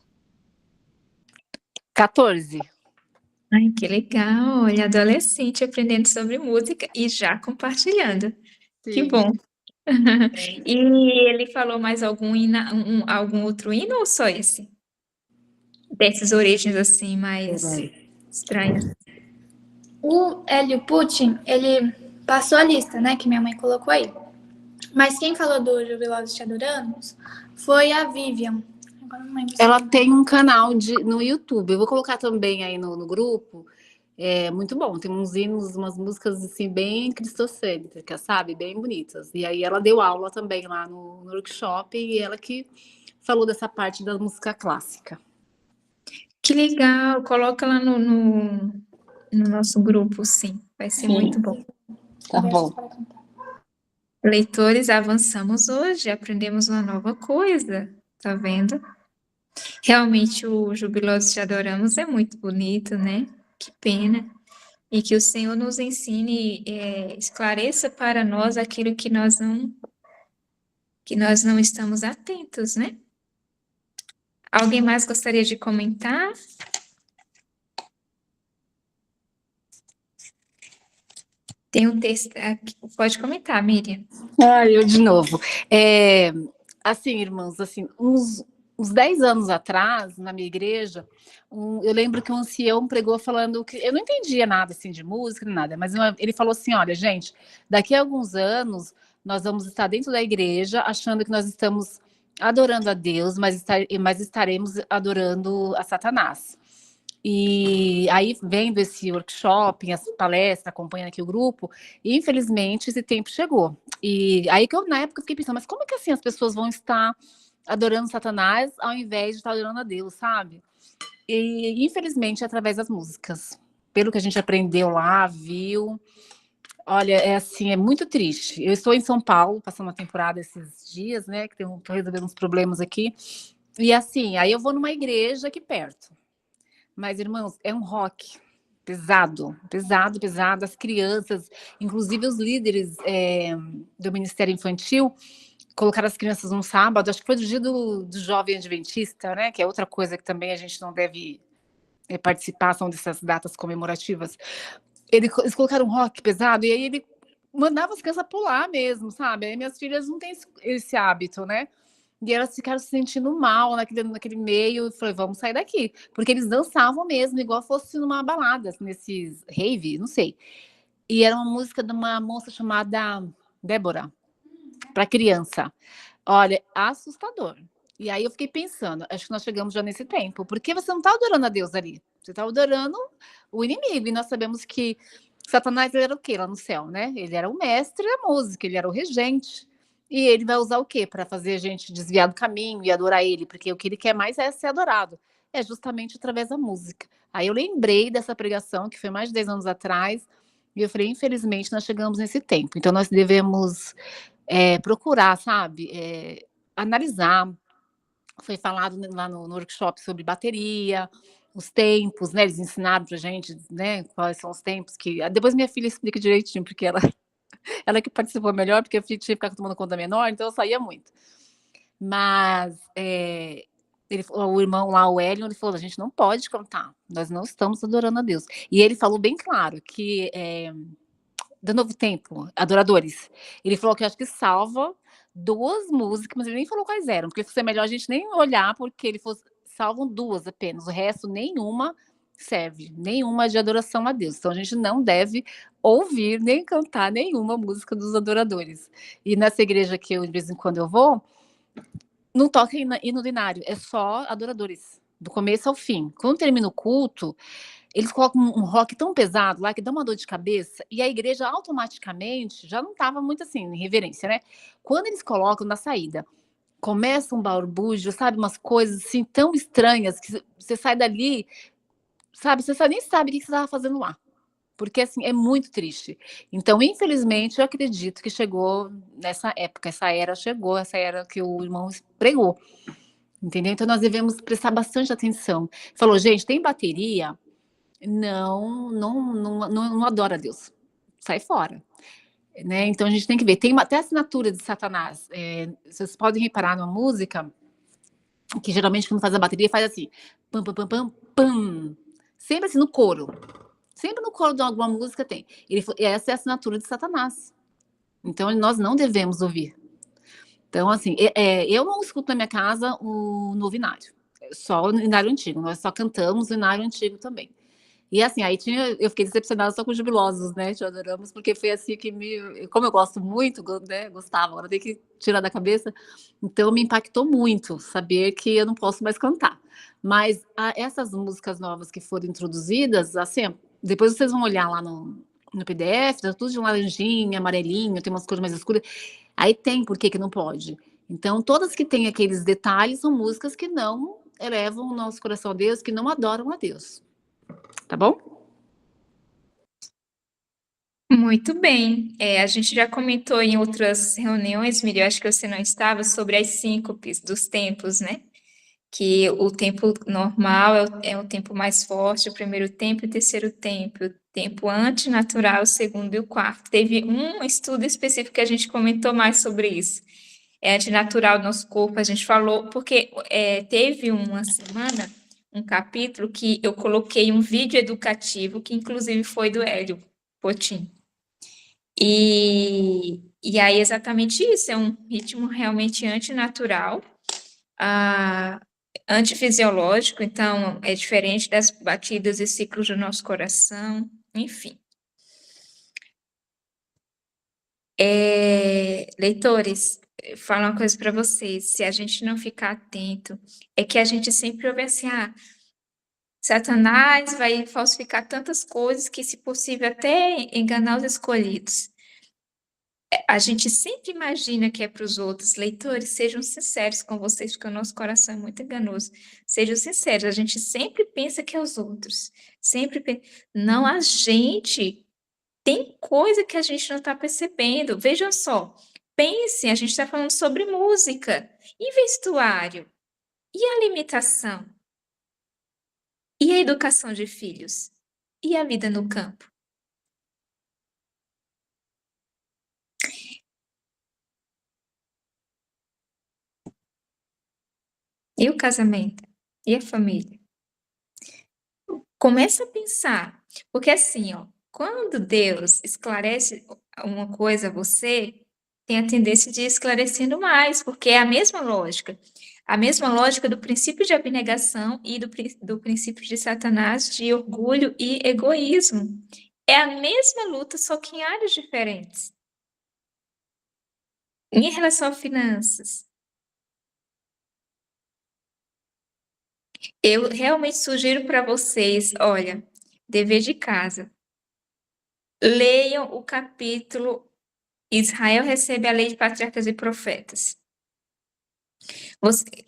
14. Ai, que legal. Olha, adolescente aprendendo sobre música e já compartilhando. Que Sim. bom. E ele falou mais algum outro hino ou só esse? Dessas origens assim, mais estranhas. O Hélio Putin, ele passou a lista, né? Que minha mãe colocou aí. Mas quem falou do Jubilosos Te Adoramos foi a Vivian. Agora não lembro. Ela tem um canal no YouTube. Eu vou colocar também aí no grupo. É muito bom. Tem uns hinos, umas músicas assim bem cristocêntricas, sabe? Bem bonitas. E aí ela deu aula também lá no workshop e ela que falou dessa parte da música clássica. Que legal. Coloca lá no nosso grupo, sim. Vai ser muito bom. Tá bom. Leitores, avançamos hoje, aprendemos uma nova coisa, tá vendo? Realmente o Jubilosos Te Adoramos é muito bonito, né? Que pena. E que o Senhor nos ensine, esclareça para nós aquilo que nós não estamos atentos, né? Alguém mais gostaria de comentar? Tem um texto aqui. Pode comentar, Miriam. Eu de novo. Assim, irmãos, assim, uns 10 anos atrás, na minha igreja, eu lembro que um ancião pregou falando que eu não entendia nada assim de música, nada, mas ele falou assim: olha, gente, daqui a alguns anos nós vamos estar dentro da igreja achando que nós estamos adorando a Deus, mas estaremos adorando a Satanás. E aí, vendo esse workshop, as palestras, acompanhando aqui o grupo, e infelizmente esse tempo chegou. E aí que eu, na época, fiquei pensando, mas como é que assim as pessoas vão estar adorando Satanás ao invés de estar adorando a Deus, sabe? E infelizmente é através das músicas. Pelo que a gente aprendeu lá, viu. Olha, é muito triste. Eu estou em São Paulo, passando uma temporada esses dias, né? Que estou resolvendo uns problemas aqui. E assim, aí eu vou numa igreja aqui perto. Mas, irmãos, é um rock pesado, pesado, pesado. As crianças, inclusive os líderes do Ministério Infantil, colocaram as crianças num sábado, acho que foi do dia do jovem adventista, né? Que é outra coisa que também a gente não deve participar, são dessas datas comemorativas. Eles colocaram um rock pesado e aí ele mandava as crianças pular mesmo, sabe? Aí minhas filhas não têm esse hábito, né? E elas ficaram se sentindo mal naquele meio. E falei, vamos sair daqui. Porque eles dançavam mesmo, igual fosse numa balada, nesses rave, não sei. E era uma música de uma moça chamada Débora, para criança. Olha, assustador. E aí eu fiquei pensando, acho que nós chegamos já nesse tempo. Porque você não está adorando a Deus ali. Você está adorando o inimigo. E nós sabemos que Satanás era o quê lá no céu, né? Ele era o mestre da música, ele era o regente. E ele vai usar o quê? Para fazer a gente desviar do caminho e adorar ele, porque o que ele quer mais é ser adorado. É justamente através da música. Aí eu lembrei dessa pregação, que foi mais de 10 anos atrás, E eu falei, infelizmente, nós chegamos nesse tempo. Então, nós devemos procurar, sabe, analisar. Foi falado lá no workshop sobre bateria, os tempos, né? Eles ensinaram pra gente, né? Quais são os tempos que. Depois minha filha explica direitinho, porque ela que participou melhor, porque a filha tinha que ficar tomando conta menor, então eu saía muito. Mas o irmão lá, o Hélio, ele falou: a gente não pode cantar, nós não estamos adorando a Deus. E ele falou bem claro que do Novo Tempo, Adoradores, ele falou que acho que salva 2 músicas, mas ele nem falou quais eram, porque é melhor a gente nem olhar, porque ele falou, salvam 2 apenas, o resto nenhuma serve, nenhuma de adoração a Deus. Então a gente não deve ouvir nem cantar nenhuma música dos adoradores. E nessa igreja que eu de vez em quando eu vou, não toca hino binário, é só adoradores, do começo ao fim. Quando termina o culto, eles colocam um rock tão pesado lá que dá uma dor de cabeça, e a igreja automaticamente já não estava muito assim, em reverência, né? Quando eles colocam na saída, começa um balbúrdio, sabe? Umas coisas assim tão estranhas que você sai dali, sabe? Você nem sabe o que você estava fazendo lá. Porque assim, é muito triste. Então, infelizmente, eu acredito que chegou nessa época, essa era que o irmão pregou. Entendeu? Então, nós devemos prestar bastante atenção. Falou, gente, tem bateria? Não adora a Deus. Sai fora. Né? Então a gente tem que ver. Tem até assinatura de Satanás. Vocês podem reparar numa música que geralmente quando faz a bateria faz assim, pam, pam, pam, pam, pam. Sempre assim no coro. Sempre no coro de alguma música tem. Essa é a assinatura de Satanás. Então nós não devemos ouvir. Então assim, eu não escuto na minha casa o novinário. Só o inário antigo. Nós só cantamos o inário antigo também. E assim, eu fiquei decepcionada só com os jubilosos, né? Te adoramos, porque foi assim que como eu gosto muito, né? Gostava, agora tem que tirar da cabeça. Então me impactou muito saber que eu não posso mais cantar. Mas essas músicas novas que foram introduzidas, assim, depois vocês vão olhar lá no PDF, tá tudo de laranjinha, amarelinho, tem umas cores mais escuras. Aí tem por que não pode. Então, todas que têm aqueles detalhes são músicas que não elevam o nosso coração a Deus, que não adoram a Deus. Tá bom? Muito bem. A gente já comentou em outras reuniões, Miriam, acho que você não estava, sobre as síncopes dos tempos, né? Que o tempo normal é o tempo mais forte, o primeiro tempo e o terceiro tempo, o tempo antinatural, o segundo e o quarto. Teve um estudo específico que a gente comentou mais sobre isso. É antinatural do nosso corpo, a gente falou, porque teve uma semana, um capítulo que eu coloquei um vídeo educativo, que inclusive foi do Hélio Potin. E aí exatamente isso, é um ritmo realmente antinatural, antifisiológico, então é diferente das batidas e ciclos do nosso coração, enfim. Leitores, falar uma coisa para vocês, se a gente não ficar atento, é que a gente sempre ouve assim, Satanás vai falsificar tantas coisas que, se possível, até enganar os escolhidos. A gente sempre imagina que é para os outros. Leitores, sejam sinceros com vocês, porque o nosso coração é muito enganoso. Sejam sinceros, a gente sempre pensa que é os outros. Não, a gente tem coisa que a gente não está percebendo. Vejam só, pensem, a gente está falando sobre música e vestuário, e a alimentação, e a educação de filhos, e a vida no campo. E o casamento? E a família? Começa a pensar, porque assim, quando Deus esclarece uma coisa a você, tem a tendência de ir esclarecendo mais, porque é a mesma lógica. A mesma lógica do princípio de abnegação e do princípio de Satanás de orgulho e egoísmo. É a mesma luta, só que em áreas diferentes. Em relação a finanças, eu realmente sugiro para vocês, olha, dever de casa. Leiam o capítulo Israel recebe a lei de patriarcas e profetas.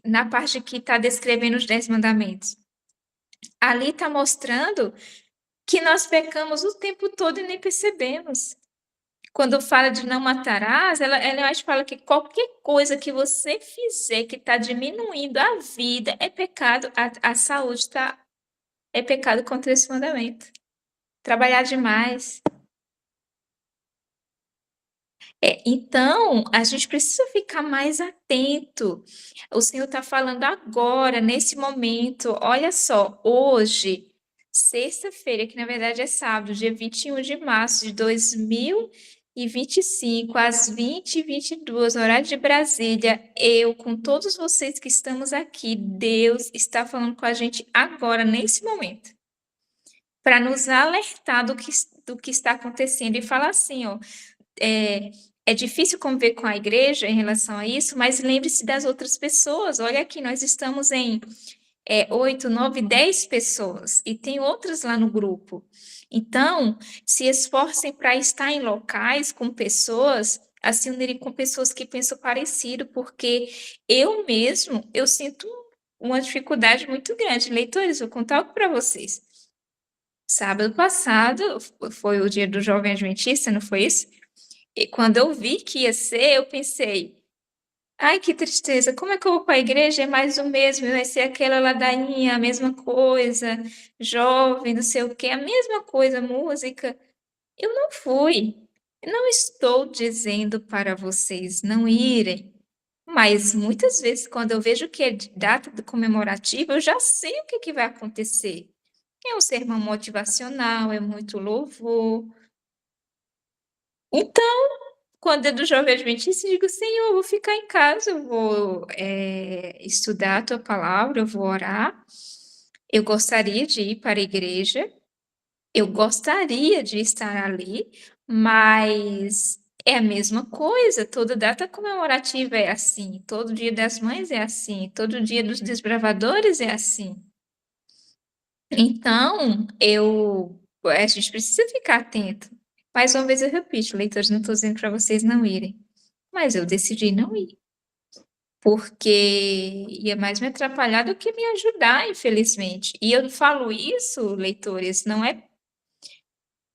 Na parte que está descrevendo os 10 mandamentos. Ali está mostrando que nós pecamos o tempo todo e nem percebemos. Quando fala de não matarás, ela mais fala que qualquer coisa que você fizer que está diminuindo a vida é pecado, a saúde é pecado contra esse mandamento. Trabalhar demais. Então, a gente precisa ficar mais atento. O Senhor está falando agora, nesse momento. Olha só, hoje, sexta-feira, que na verdade é sábado, dia 21 de março de 2025, às 20h22, horário de Brasília, eu, com todos vocês que estamos aqui, Deus está falando com a gente agora, nesse momento, para nos alertar do que está acontecendo e falar assim, ó. É difícil conviver com a igreja em relação a isso, mas lembre-se das outras pessoas. Olha aqui, nós estamos em 8, 9, 10 pessoas e tem outras lá no grupo. Então, se esforcem para estar em locais com pessoas, assim unirem com pessoas que pensam parecido, porque eu sinto uma dificuldade muito grande. Leitores, vou contar algo para vocês. Sábado passado foi o dia do Jovem Adventista, não foi isso? E quando eu vi que ia ser, eu pensei, ai, que tristeza, como é que eu vou para a igreja? É mais o mesmo, vai ser aquela ladainha, a mesma coisa, jovem, não sei o quê, a mesma coisa, música. Eu não fui. Não estou dizendo para vocês não irem, mas muitas vezes, quando eu vejo que é de data comemorativa, eu já sei o que vai acontecer. É um sermão motivacional, é muito louvor. Então, quando é do Jovem Adventista, eu digo, Senhor, eu vou ficar em casa, eu vou estudar a tua palavra, eu vou orar. Eu gostaria de ir para a igreja, eu gostaria de estar ali, mas é a mesma coisa, toda data comemorativa é assim, todo dia das mães é assim, todo dia dos desbravadores é assim. Então, a gente precisa ficar atento. Mais uma vez eu repito, leitores, não estou dizendo para vocês não irem, mas eu decidi não ir, porque ia mais me atrapalhar do que me ajudar, infelizmente. E eu falo isso, leitores, não é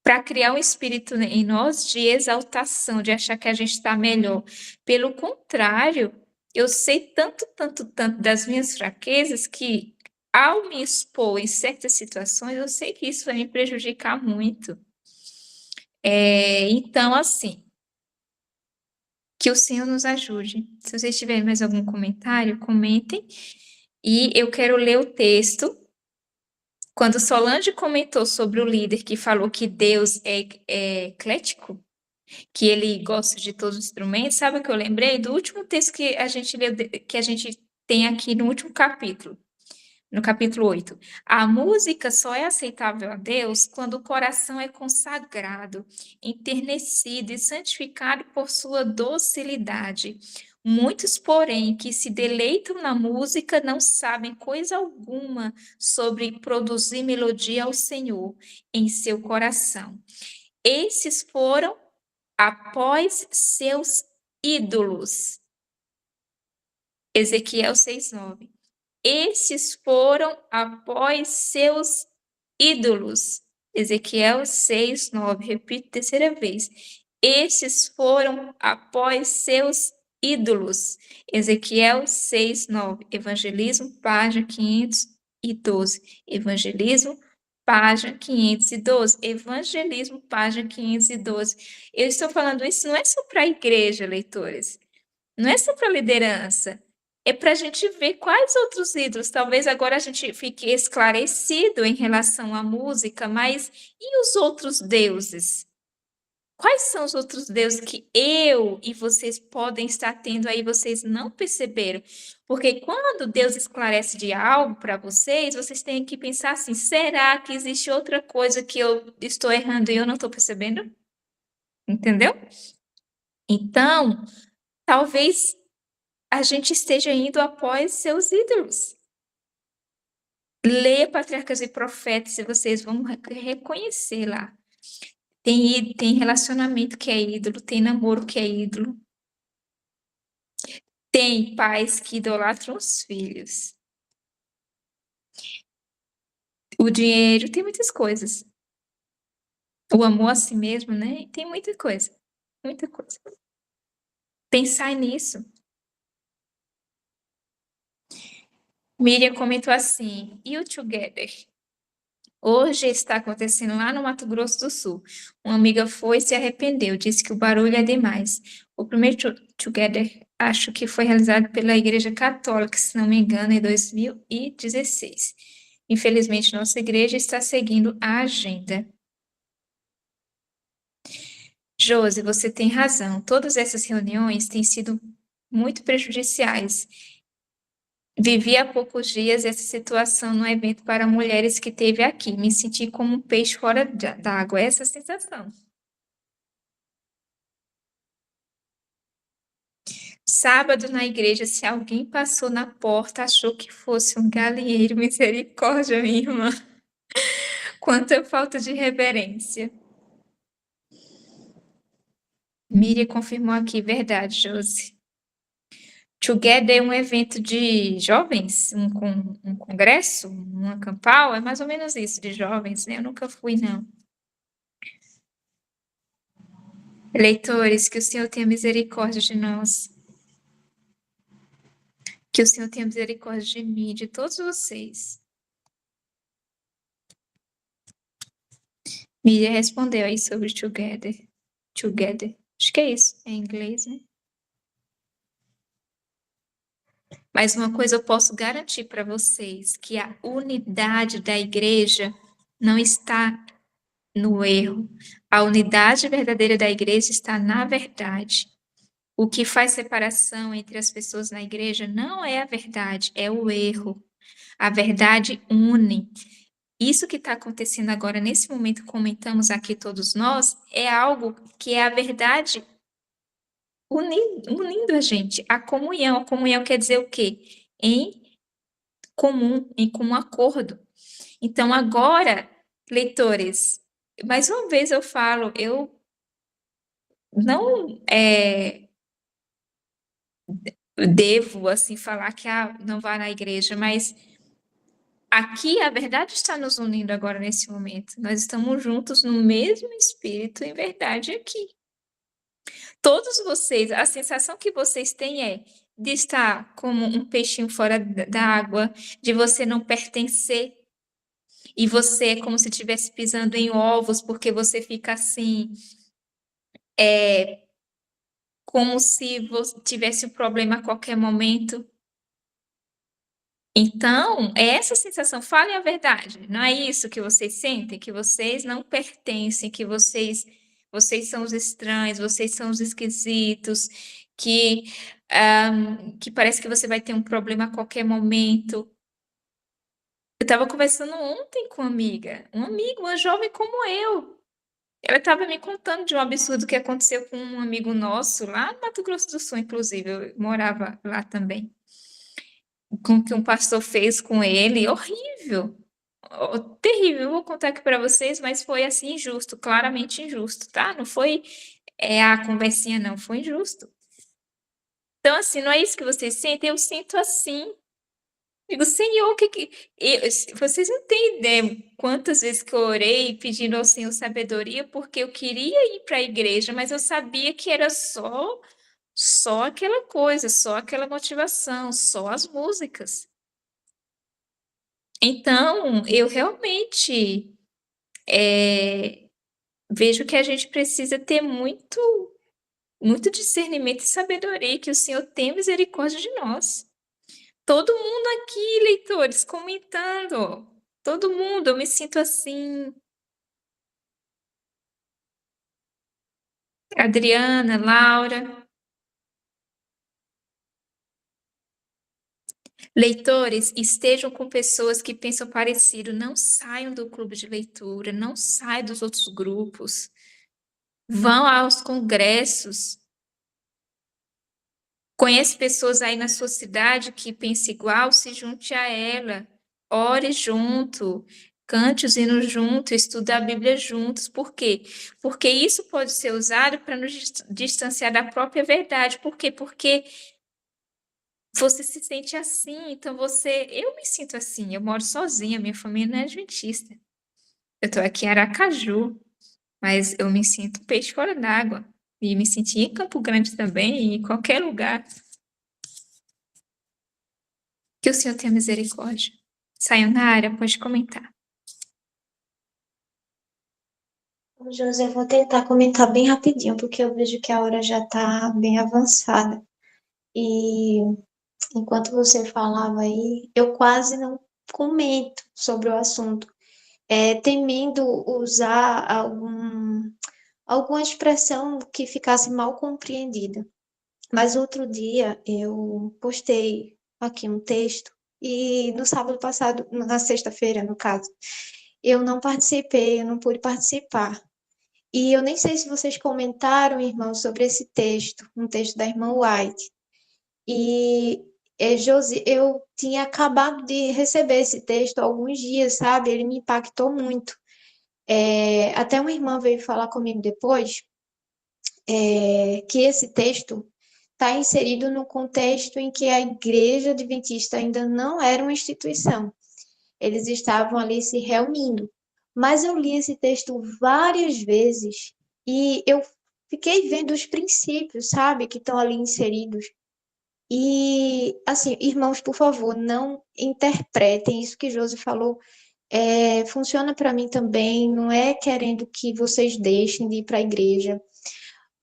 para criar um espírito em nós de exaltação, de achar que a gente está melhor. Pelo contrário, eu sei tanto, tanto, tanto das minhas fraquezas que, ao me expor em certas situações, eu sei que isso vai me prejudicar muito. Então, assim, que o Senhor nos ajude. Se vocês tiverem mais algum comentário, comentem. E eu quero ler o texto. Quando Solange comentou sobre o líder que falou que Deus é eclético, que ele gosta de todos os instrumentos, sabe o que eu lembrei? Do último texto que a gente leu, que a gente tem aqui no último capítulo. No capítulo 8, a música só é aceitável a Deus quando o coração é consagrado, enternecido e santificado por sua docilidade. Muitos, porém, que se deleitam na música não sabem coisa alguma sobre produzir melodia ao Senhor em seu coração. Esses foram após seus ídolos. Ezequiel 6:9. Esses foram após seus ídolos. Ezequiel 6:9. Repito terceira vez. Esses foram após seus ídolos. Ezequiel 6:9. Evangelismo, página 512. Evangelismo, página 512. Evangelismo, página 512. Eu estou falando isso não é só para a igreja, leitores. Não é só para a liderança. É para a gente ver quais outros ídolos. Talvez agora a gente fique esclarecido em relação à música, mas e os outros deuses? Quais são os outros deuses que eu e vocês podem estar tendo aí, vocês não perceberam? Porque quando Deus esclarece de algo para vocês, vocês têm que pensar assim: será que existe outra coisa que eu estou errando e eu não estou percebendo? Entendeu? Então, talvez a gente esteja indo após seus ídolos. Leia Patriarcas e Profetas e vocês vão reconhecer lá. Tem relacionamento que é ídolo, tem namoro que é ídolo. Tem pais que idolatram os filhos. O dinheiro, tem muitas coisas. O amor a si mesmo, né? E tem muita coisa, muita coisa. Pensar nisso. Miriam comentou assim, e o Together? Hoje está acontecendo lá no Mato Grosso do Sul. Uma amiga foi e se arrependeu, disse que o barulho é demais. O primeiro Together acho que foi realizado pela Igreja Católica, se não me engano, em 2016. Infelizmente, nossa igreja está seguindo a agenda. Josi, você tem razão. Todas essas reuniões têm sido muito prejudiciais. Vivi há poucos dias essa situação no evento para mulheres que teve aqui. Me senti como um peixe fora d'água. Essa sensação. Sábado na igreja, se alguém passou na porta, achou que fosse um galinheiro. Misericórdia, minha irmã. Quanta falta de reverência. Miriam confirmou aqui, verdade, Josi. Together é um evento de jovens, um congresso, um acampal, é mais ou menos isso, de jovens, né? Eu nunca fui, não. Leitores, que o Senhor tenha misericórdia de nós. Que o Senhor tenha misericórdia de mim, de todos vocês. Miriam respondeu aí sobre together. Together. Acho que é isso, é em inglês, né? Mas uma coisa eu posso garantir para vocês, que a unidade da igreja não está no erro. A unidade verdadeira da igreja está na verdade. O que faz separação entre as pessoas na igreja não é a verdade, é o erro. A verdade une. Isso que está acontecendo agora, nesse momento, comentamos aqui todos nós, é algo que é a verdade unindo a gente. A comunhão quer dizer o quê? Em comum acordo. Então, agora, leitores, mais uma vez eu falo, eu não devo assim falar que não vá na igreja, mas aqui a verdade está nos unindo agora nesse momento. Nós estamos juntos no mesmo espírito em verdade aqui. Todos vocês, a sensação que vocês têm é de estar como um peixinho fora da água, de você não pertencer. E você é como se estivesse pisando em ovos, porque você fica assim, como se você tivesse um problema a qualquer momento. Então, é essa sensação, falem a verdade, não é isso que vocês sentem? Que vocês não pertencem, que vocês são os estranhos, vocês são os esquisitos, que parece que você vai ter um problema a qualquer momento. Eu estava conversando ontem com uma amiga, uma jovem como eu. Ela estava me contando de um absurdo que aconteceu com um amigo nosso lá no Mato Grosso do Sul, inclusive, eu morava lá também. Com o que um pastor fez com ele, horrível, terrível. Eu vou contar aqui para vocês, mas foi assim injusto, claramente injusto, tá? Não foi a conversinha, não, foi injusto. Então, assim, não é isso que vocês sentem? Eu sinto assim. Digo, Senhor, vocês não têm ideia quantas vezes que eu orei pedindo ao Senhor sabedoria, porque eu queria ir para a igreja, mas eu sabia que era só aquela coisa, só aquela motivação, só as músicas. Então, eu realmente vejo que a gente precisa ter muito, muito discernimento e sabedoria, que o Senhor tenha misericórdia de nós. Todo mundo aqui, leitores, comentando. Todo mundo, eu me sinto assim. Adriana, Laura. Leitores, estejam com pessoas que pensam parecido. Não saiam do clube de leitura, não saiam dos outros grupos. Vão aos congressos. Conhece pessoas aí na sua cidade que pensam igual, se junte a ela. Ore junto, cante os hinos juntos, estude a Bíblia juntos. Por quê? Porque isso pode ser usado para nos distanciar da própria verdade. Por quê? Porque você se sente assim, então eu me sinto assim, eu moro sozinha, minha família não é adventista. Eu estou aqui em Aracaju, mas eu me sinto peixe fora d'água. E me senti em Campo Grande também, e em qualquer lugar. Que o Senhor tenha misericórdia. Sayonara, pode comentar. José, eu vou tentar comentar bem rapidinho, porque eu vejo que a hora já está bem avançada. E enquanto você falava aí, eu quase não comento sobre o assunto, temendo usar alguma expressão que ficasse mal compreendida. Mas outro dia eu postei aqui um texto, e no sábado passado, na sexta-feira, no caso, eu não participei, eu não pude participar. E eu nem sei se vocês comentaram, irmão, sobre esse texto, um texto da irmã White. E, Josi, eu tinha acabado de receber esse texto há alguns dias, sabe? Ele me impactou muito. Até uma irmã veio falar comigo depois, que esse texto está inserido no contexto em que a Igreja Adventista ainda não era uma instituição. Eles estavam ali se reunindo. Mas eu li esse texto várias vezes e eu fiquei vendo os princípios, sabe, que estão ali inseridos. E, assim, irmãos, por favor, não interpretem isso que Josi falou. Funciona para mim também, não é querendo que vocês deixem de ir para a igreja,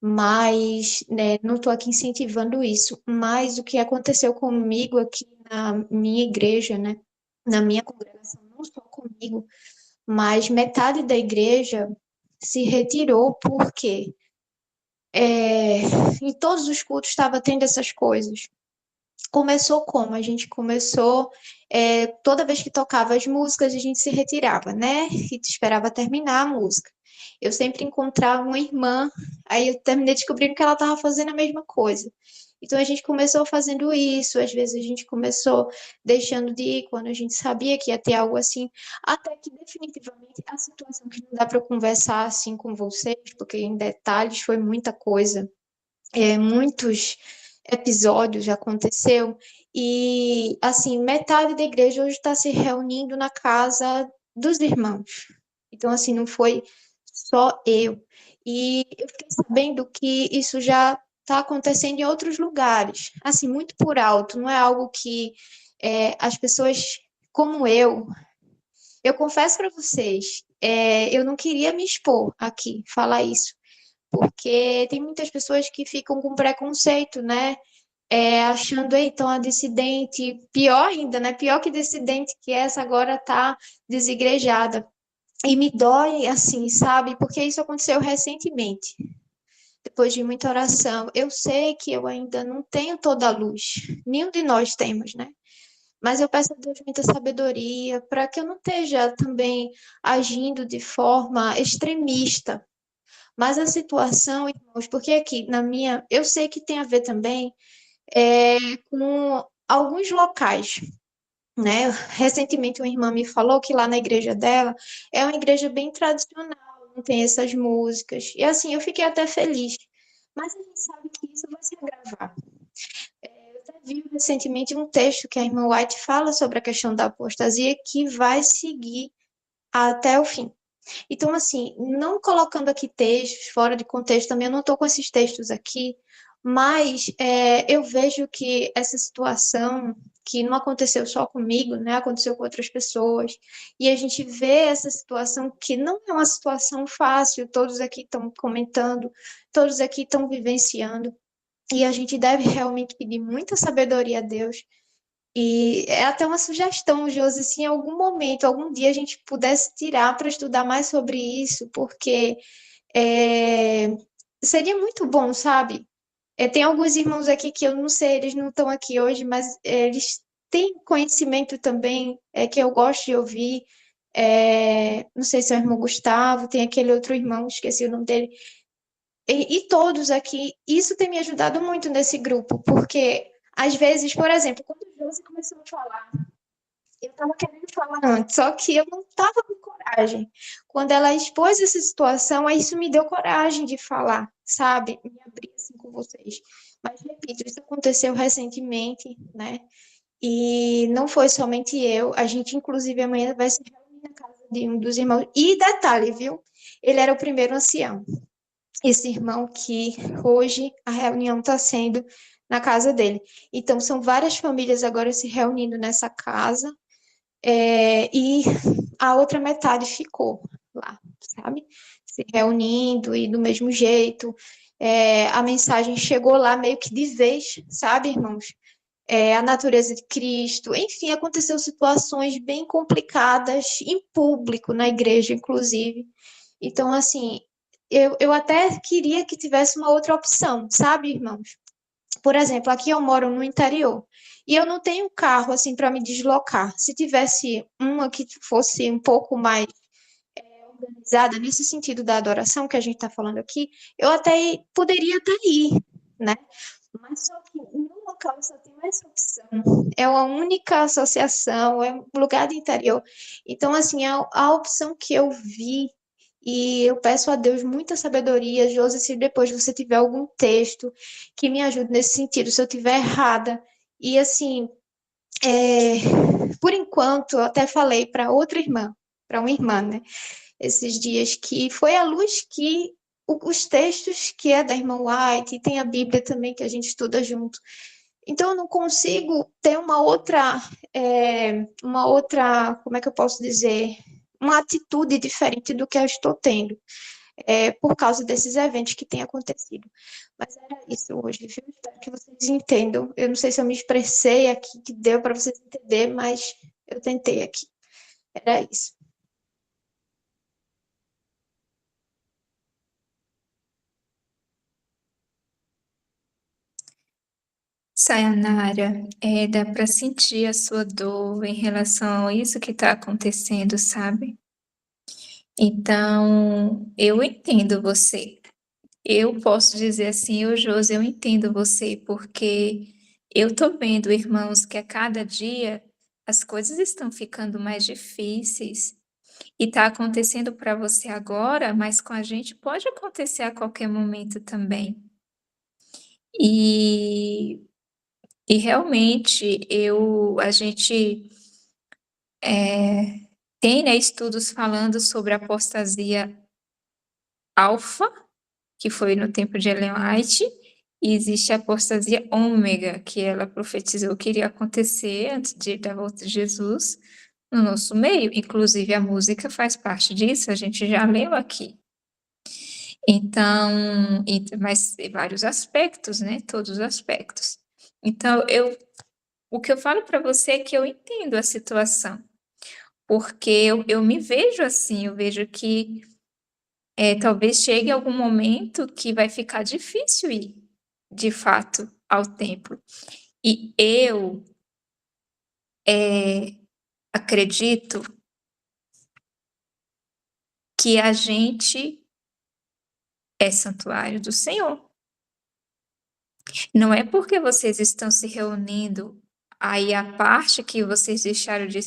mas, né, não estou aqui incentivando isso. Mas o que aconteceu comigo aqui na minha igreja, né, na minha congregação, não só comigo, mas metade da igreja se retirou porque em todos os cultos estava tendo essas coisas. Começou como? A gente começou, toda vez que tocava as músicas, a gente se retirava, né? E esperava terminar a música. Eu sempre encontrava uma irmã, aí eu terminei descobrindo que ela estava fazendo a mesma coisa. Então a gente começou fazendo isso, às vezes a gente começou deixando de ir quando a gente sabia que ia ter algo assim, até que definitivamente a situação que não dá para conversar assim com vocês, porque em detalhes foi muita coisa, muitos episódios já aconteceu, e assim, metade da igreja hoje está se reunindo na casa dos irmãos. Então, assim, não foi só eu. E eu fiquei sabendo que isso já está acontecendo em outros lugares, assim, muito por alto, não é algo que as pessoas como eu confesso para vocês, eu não queria me expor aqui, falar isso, porque tem muitas pessoas que ficam com preconceito, né? Achando, então, a dissidente, pior ainda, né? Pior que dissidente, que essa agora tá desigrejada. E me dói, assim, sabe? Porque isso aconteceu recentemente, depois de muita oração. Eu sei que eu ainda não tenho toda a luz, nenhum de nós temos, né? Mas eu peço a Deus muita sabedoria para que eu não esteja também agindo de forma extremista. Mas a situação, irmãos, porque aqui na minha, eu sei que tem a ver também com alguns locais, né? Recentemente uma irmã me falou que lá na igreja dela é uma igreja bem tradicional, não tem essas músicas. E assim, eu fiquei até feliz. Mas a gente sabe que isso vai se agravar. Eu até vi recentemente um texto que a irmã White fala sobre a questão da apostasia que vai seguir até o fim. Então, assim, não colocando aqui textos fora de contexto, também eu não estou com esses textos aqui, mas eu vejo que essa situação, que não aconteceu só comigo, né, aconteceu com outras pessoas, e a gente vê essa situação que não é uma situação fácil, todos aqui estão comentando, todos aqui estão vivenciando, e a gente deve realmente pedir muita sabedoria a Deus e é até uma sugestão, Josi, se em algum momento, algum dia a gente pudesse tirar para estudar mais sobre isso, porque é, seria muito bom, sabe? Tem alguns irmãos aqui que eu não sei, eles não estão aqui hoje, mas eles têm conhecimento também, que eu gosto de ouvir. Não sei se é o irmão Gustavo, tem aquele outro irmão, esqueci o nome dele. E todos aqui, isso tem me ajudado muito nesse grupo, porque às vezes, por exemplo, quando o Josi começou a falar, eu estava querendo falar antes, só que eu não estava com coragem. Quando ela expôs essa situação, aí isso me deu coragem de falar, sabe? Me abrir assim com vocês. Mas, repito, isso aconteceu recentemente, né? E não foi somente eu. A gente, inclusive, amanhã vai se reunir na casa de um dos irmãos. E detalhe, viu? Ele era o primeiro ancião. Esse irmão que hoje a reunião está sendo na casa dele. Então, são várias famílias agora se reunindo nessa casa, e a outra metade ficou lá, sabe? Se reunindo e do mesmo jeito. A mensagem chegou lá meio que de vez, sabe, irmãos? A natureza de Cristo, enfim, aconteceu situações bem complicadas em público, na igreja, inclusive. Então, assim, eu até queria que tivesse uma outra opção, sabe, irmãos? Por exemplo, aqui eu moro no interior e eu não tenho carro assim para me deslocar. Se tivesse uma que fosse um pouco mais organizada nesse sentido da adoração que a gente está falando aqui, eu até poderia estar aí, né? Mas só que no local só tem essa opção. É uma única associação, é um lugar do interior. Então, assim, a opção que eu vi, e eu peço a Deus muita sabedoria, Josi, se depois você tiver algum texto que me ajude nesse sentido, se eu tiver errada. E, assim, por enquanto, eu até falei para outra irmã, para uma irmã, né? Esses dias, que foi a luz que os textos que é da irmã White, e tem a Bíblia também que a gente estuda junto. Então, eu não consigo ter uma outra, como é que eu posso dizer? Uma atitude diferente do que eu estou tendo, por causa desses eventos que têm acontecido. Mas era isso hoje, viu? Espero que vocês entendam. Eu não sei se eu me expressei aqui, que deu para vocês entenderem, mas eu tentei aqui. Era isso. Sayonara, dá para sentir a sua dor em relação a isso que está acontecendo, sabe? Então, eu entendo você. Eu posso dizer assim, Josi, eu entendo você, porque eu tô vendo, irmãos, que a cada dia as coisas estão ficando mais difíceis e está acontecendo para você agora, mas com a gente pode acontecer a qualquer momento também. E realmente a gente tem, né, estudos falando sobre a apostasia alfa, que foi no tempo de Ellen White, e existe a apostasia ômega, que ela profetizou que iria acontecer antes da volta de Jesus no nosso meio. Inclusive, a música faz parte disso, a gente já leu aqui. Então, mas vários aspectos, né? Todos os aspectos. Então, o que eu falo para você é que eu entendo a situação, porque eu me vejo assim, eu vejo que talvez chegue algum momento que vai ficar difícil ir, de fato, ao templo. E eu acredito que a gente é santuário do Senhor. Não é porque vocês estão se reunindo, aí a parte que vocês deixaram de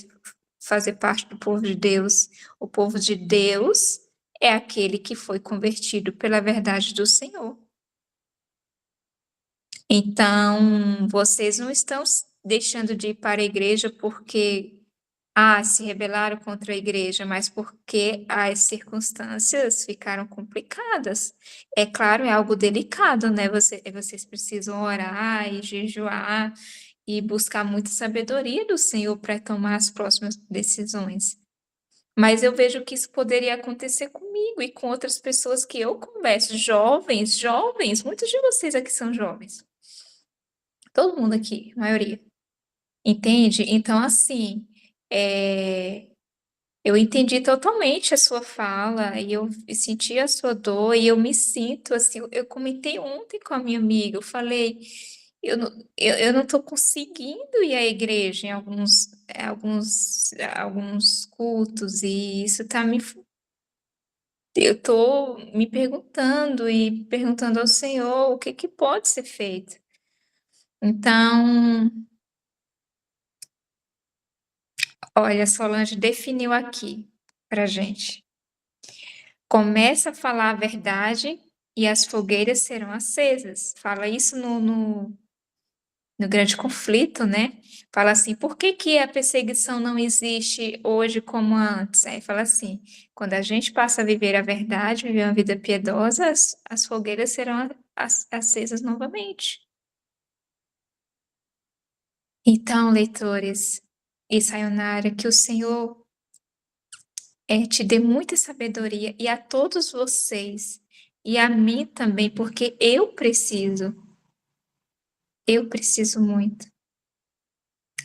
fazer parte do povo de Deus. O povo de Deus é aquele que foi convertido pela verdade do Senhor. Então, vocês não estão deixando de ir para a igreja porque se rebelaram contra a igreja, mas porque as circunstâncias ficaram complicadas. É claro, é algo delicado, né? Vocês precisam orar e jejuar e buscar muita sabedoria do Senhor para tomar as próximas decisões. Mas eu vejo que isso poderia acontecer comigo e com outras pessoas que eu converso, jovens, muitos de vocês aqui são jovens. Todo mundo aqui, a maioria. Entende? Então, assim, eu entendi totalmente a sua fala e eu senti a sua dor e eu me sinto assim. Eu comentei ontem com a minha amiga, eu falei, eu não estou conseguindo ir à igreja em alguns cultos e isso está me. Eu estou me perguntando e perguntando ao Senhor o que pode ser feito. Então, olha, Solange definiu aqui para gente. Começa a falar a verdade e as fogueiras serão acesas. Fala isso no grande conflito, né? Fala assim, por que que a perseguição não existe hoje como antes? Aí fala assim, quando a gente passa a viver a verdade, viver uma vida piedosa, as fogueiras serão acesas novamente. Então, leitores e Sayonara, que o Senhor te dê muita sabedoria e a todos vocês e a mim também, porque eu preciso muito.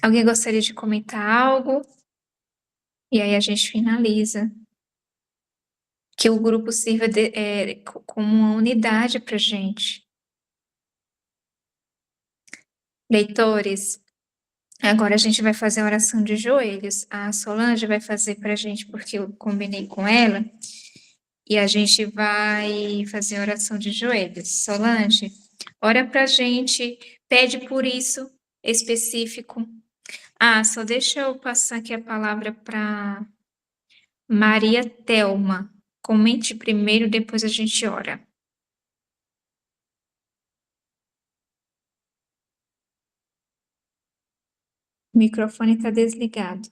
Alguém gostaria de comentar algo? E aí a gente finaliza. Que o grupo sirva como uma unidade para gente. Leitores, agora a gente vai fazer a oração de joelhos. A Solange vai fazer para a gente, porque eu combinei com ela, e a gente vai fazer a oração de joelhos. Solange, ora para a gente, pede por isso específico. Ah, só deixa eu passar aqui a palavra para Maria Thelma. Comente primeiro, depois a gente ora. O microfone está desligado.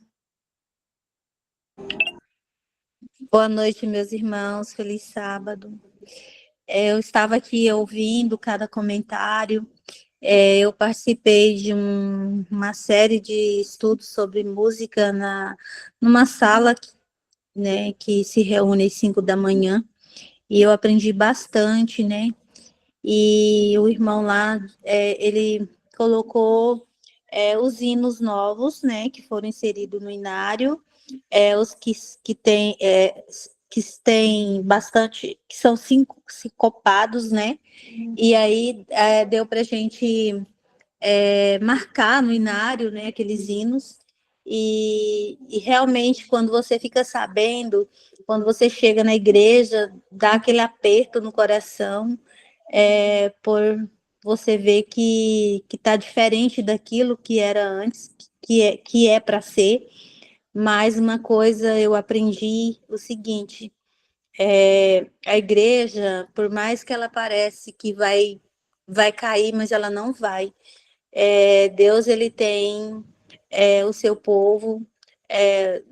Boa noite, meus irmãos. Feliz sábado. Eu estava aqui ouvindo cada comentário. Eu participei de uma série de estudos sobre música numa sala, né, que se reúne às 5 da manhã. E eu aprendi bastante, né? E o irmão lá, ele colocou os hinos novos, né, que foram inseridos no inário, os que tem bastante, que são cinco sincopados, né? E aí deu para a gente marcar no inário, né, aqueles hinos. E realmente, quando você fica sabendo, quando você chega na igreja, dá aquele aperto no coração, por você ver que está diferente daquilo que era antes, que é para ser. Mas uma coisa eu aprendi o seguinte: a igreja, por mais que ela parece que vai cair, mas ela não vai. Deus, ele tem o seu povo,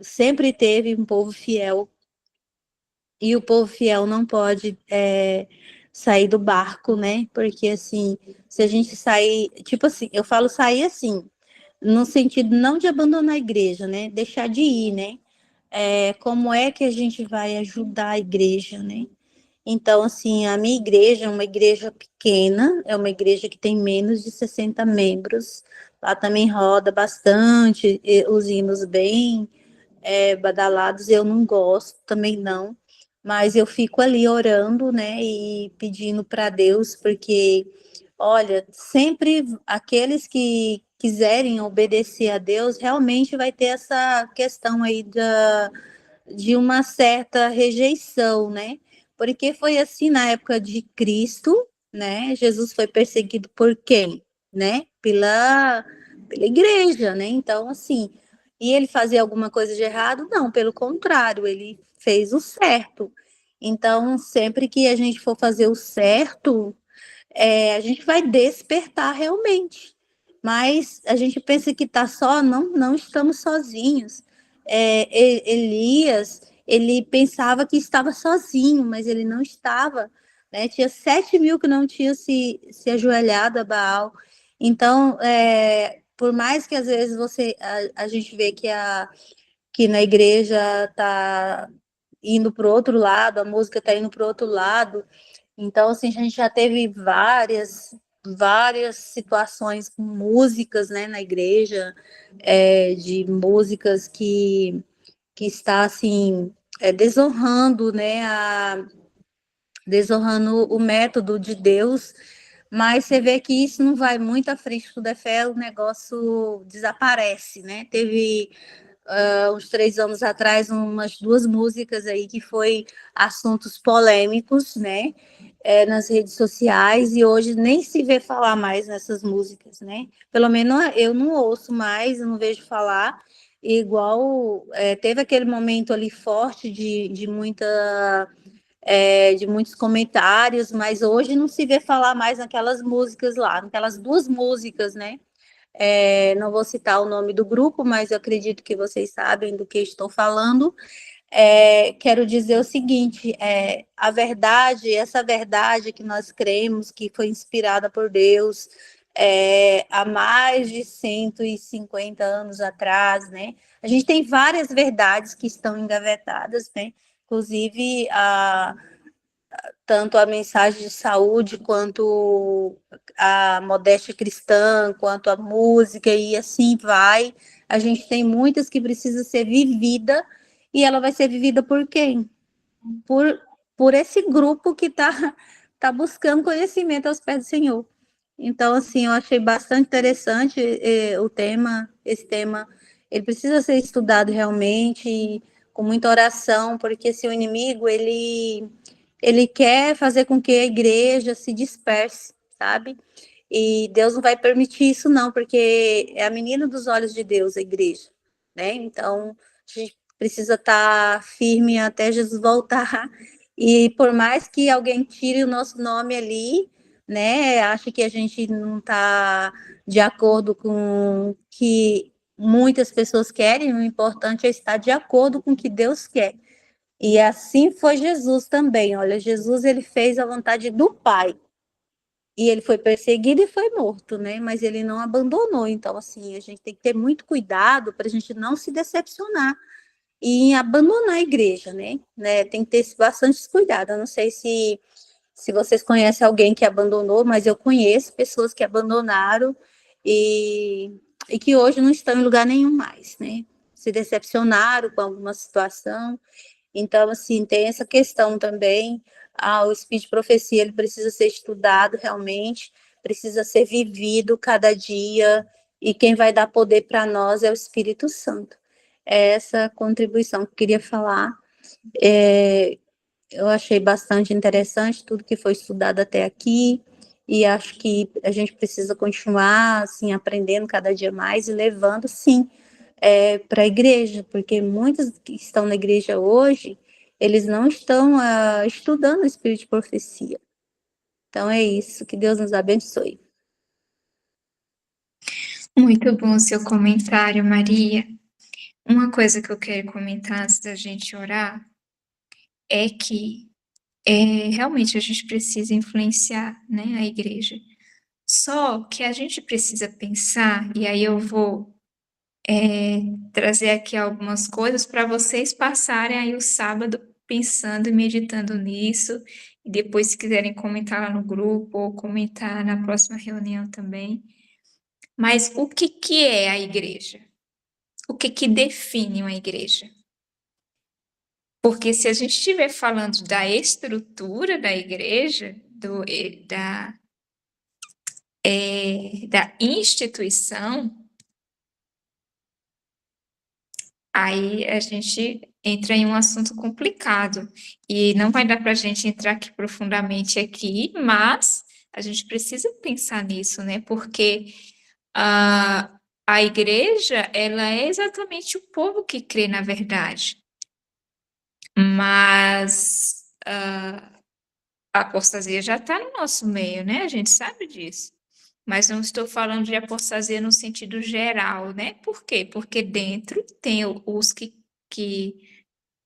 sempre teve um povo fiel, e o povo fiel não pode sair do barco, né? Porque, assim, se a gente sair, tipo assim, eu falo sair assim, no sentido não de abandonar a igreja, né? Deixar de ir, né? Como é que a gente vai ajudar a igreja, né? Então, assim, a minha igreja é uma igreja pequena, é uma igreja que tem menos de 60 membros. Lá também roda bastante, os hinos bem badalados, eu não gosto, também não. Mas eu fico ali orando, né, e pedindo para Deus, porque, olha, sempre aqueles que quiserem obedecer a Deus, realmente vai ter essa questão aí de uma certa rejeição, né? Porque foi assim na época de Cristo, né? Jesus foi perseguido por quem? Né? Pela igreja, né? Então, assim, e ele fazia alguma coisa de errado? Não, pelo contrário, ele fez o certo. Então, sempre que a gente for fazer o certo, a gente vai despertar realmente. Mas a gente pensa que está só, não estamos sozinhos. Elias, ele pensava que estava sozinho, mas ele não estava, né? Tinha 7.000 que não tinham se ajoelhado a Baal. Então, por mais que às vezes a gente vê que na igreja está indo para o outro lado, a música está indo para o outro lado. Então, assim, a gente já teve várias situações com músicas, né, na igreja, de músicas que está, assim, desonrando, né, desonrando o método de Deus, mas você vê que isso não vai muito à frente do fé, o negócio desaparece, né? Teve uns 3 anos atrás, umas 2 músicas aí que foi assuntos polêmicos, né, nas redes sociais, e hoje nem se vê falar mais nessas músicas, né? Pelo menos eu não ouço mais, eu não vejo falar, igual teve aquele momento ali forte de de muitos comentários, mas hoje não se vê falar mais naquelas músicas lá, naquelas 2 músicas, né? Não vou citar o nome do grupo, mas eu acredito que vocês sabem do que estou falando. Quero dizer o seguinte, a verdade, essa verdade que nós cremos, que foi inspirada por Deus há mais de 150 anos atrás, né? A gente tem várias verdades que estão engavetadas, né? Inclusive, tanto a mensagem de saúde, quanto a modéstia cristã, quanto a música, e assim vai. A gente tem muitas que precisam ser vivida, e ela vai ser vivida por quem? Por esse grupo que tá buscando conhecimento aos pés do Senhor. Então, assim, eu achei bastante interessante esse tema. Ele precisa ser estudado realmente, com muita oração, porque se o inimigo, ele quer fazer com que a igreja se disperse, sabe? E Deus não vai permitir isso, não, porque é a menina dos olhos de Deus, a igreja, né? Então, a gente precisa estar firme até Jesus voltar. E por mais que alguém tire o nosso nome ali, né, acha que a gente não está de acordo com o que muitas pessoas querem, o importante é estar de acordo com o que Deus quer. E assim foi Jesus também. Olha, Jesus, ele fez a vontade do Pai. E ele foi perseguido e foi morto, né? Mas ele não abandonou. Então, assim, a gente tem que ter muito cuidado para a gente não se decepcionar e abandonar a igreja, né? Tem que ter bastante cuidado. Eu não sei se vocês conhecem alguém que abandonou, mas eu conheço pessoas que abandonaram e que hoje não estão em lugar nenhum mais, né? Se decepcionaram com alguma situação. Então, assim, tem essa questão também. O espírito de profecia, ele precisa ser estudado realmente, precisa ser vivido cada dia, e quem vai dar poder para nós é o Espírito Santo. É essa contribuição que eu queria falar. Eu achei bastante interessante tudo que foi estudado até aqui, e acho que a gente precisa continuar, assim, aprendendo cada dia mais e levando, sim, para a igreja, porque muitos que estão na igreja hoje, eles não estão estudando o espírito de profecia. Então é isso, que Deus nos abençoe. Muito bom o seu comentário, Maria. Uma coisa que eu quero comentar antes da gente orar é que realmente a gente precisa influenciar, né, a igreja. Só que a gente precisa pensar, e aí eu vou trazer aqui algumas coisas para vocês passarem aí o sábado pensando e meditando nisso, e depois, se quiserem comentar lá no grupo ou comentar na próxima reunião também. Mas o que que é a igreja? O que que define uma igreja? Porque se a gente estiver falando da estrutura da igreja, da instituição, aí a gente entra em um assunto complicado. E não vai dar para a gente entrar aqui profundamente aqui, mas a gente precisa pensar nisso, né? Porque a igreja, ela é exatamente o povo que crê na verdade. Mas a apostasia já está no nosso meio, né? A gente sabe disso. Mas não estou falando de apostasia no sentido geral, né? Por quê? Porque dentro tem os que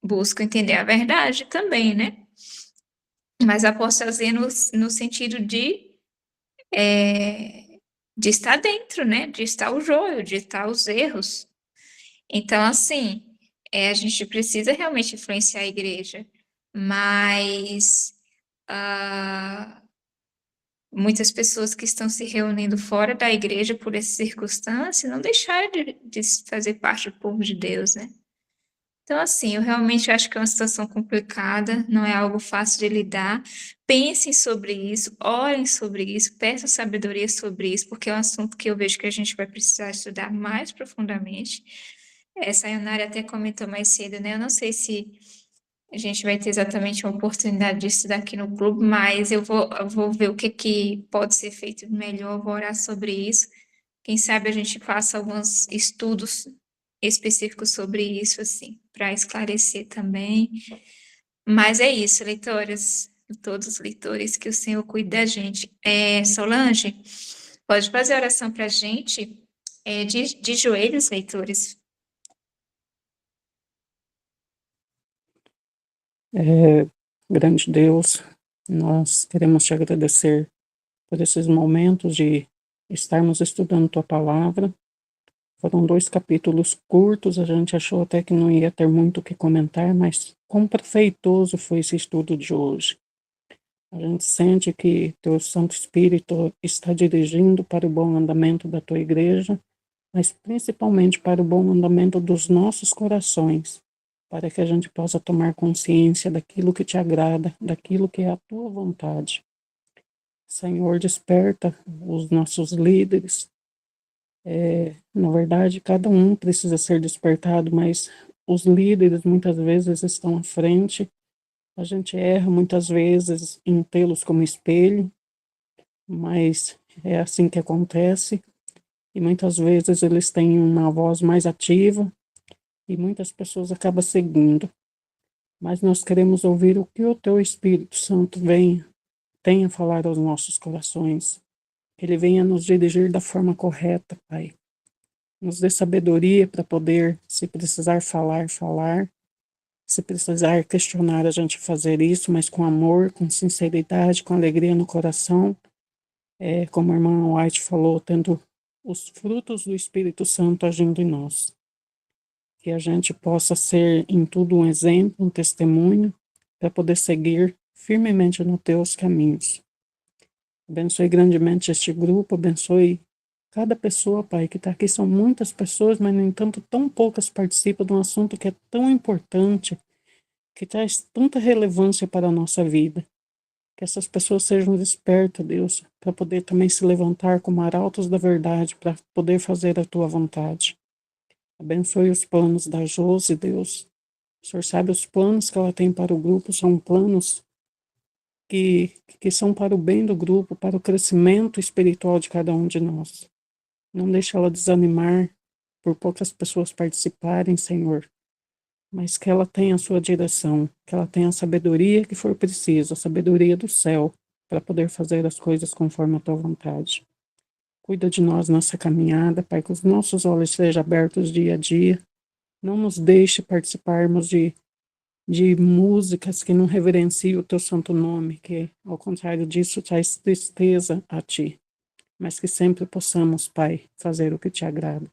buscam entender a verdade também, né? Mas apostasia no sentido de estar dentro, né? De estar o joio, de estar os erros. Então, assim, a gente precisa realmente influenciar a igreja, mas muitas pessoas que estão se reunindo fora da igreja por essa circunstância não deixaram de fazer parte do povo de Deus, né? Então, assim, eu realmente acho que é uma situação complicada, não é algo fácil de lidar. Pensem sobre isso, orem sobre isso, peçam sabedoria sobre isso, porque é um assunto que eu vejo que a gente vai precisar estudar mais profundamente. Sayonara até comentou mais cedo, né? Eu não sei se a gente vai ter exatamente uma oportunidade de estudar aqui no clube, mas eu vou ver o que pode ser feito melhor, vou orar sobre isso. Quem sabe a gente faça alguns estudos específicos sobre isso, assim, para esclarecer também. Mas é isso, leitoras, todos os leitores, que o Senhor cuide da gente. Solange, pode fazer a oração para a gente de joelhos, leitores. Grande Deus, nós queremos te agradecer por esses momentos de estarmos estudando tua palavra. Foram 2 capítulos curtos, a gente achou até que não ia ter muito o que comentar, mas quão proveitoso foi esse estudo de hoje. A gente sente que teu Santo Espírito está dirigindo para o bom andamento da tua igreja, mas principalmente para o bom andamento dos nossos corações, para que a gente possa tomar consciência daquilo que te agrada, daquilo que é a tua vontade. Senhor, desperta os nossos líderes. Na verdade, cada um precisa ser despertado, mas os líderes muitas vezes estão à frente. A gente erra muitas vezes em tê-los como espelho, mas é assim que acontece. E muitas vezes eles têm uma voz mais ativa e muitas pessoas acabam seguindo. Mas nós queremos ouvir o que o teu Espírito Santo tem a falar aos nossos corações. Que ele venha nos dirigir da forma correta, Pai. Nos dê sabedoria para poder, se precisar falar, se precisar questionar, a gente fazer isso, mas com amor, com sinceridade, com alegria no coração. Como a irmã White falou, tendo os frutos do Espírito Santo agindo em nós. Que a gente possa ser em tudo um exemplo, um testemunho, para poder seguir firmemente nos teus caminhos. Abençoe grandemente este grupo, abençoe cada pessoa, Pai, que está aqui. São muitas pessoas, mas, no entanto, tão poucas participam de um assunto que é tão importante, que traz tanta relevância para a nossa vida. Que essas pessoas sejam despertas, Deus, para poder também se levantar como arautos da verdade, para poder fazer a Tua vontade. Abençoe os planos da Josi, Deus. O Senhor sabe os planos que ela tem para o grupo, são planos que são para o bem do grupo, para o crescimento espiritual de cada um de nós. Não deixe ela desanimar por poucas pessoas participarem, Senhor, mas que ela tenha a sua direção, que ela tenha a sabedoria que for preciso, a sabedoria do céu, para poder fazer as coisas conforme a tua vontade. Cuida de nós nessa caminhada, Pai, que os nossos olhos sejam abertos dia a dia. Não nos deixe participarmos de músicas que não reverenciam o teu santo nome, que, ao contrário disso, traz tristeza a ti. Mas que sempre possamos, Pai, fazer o que te agrada.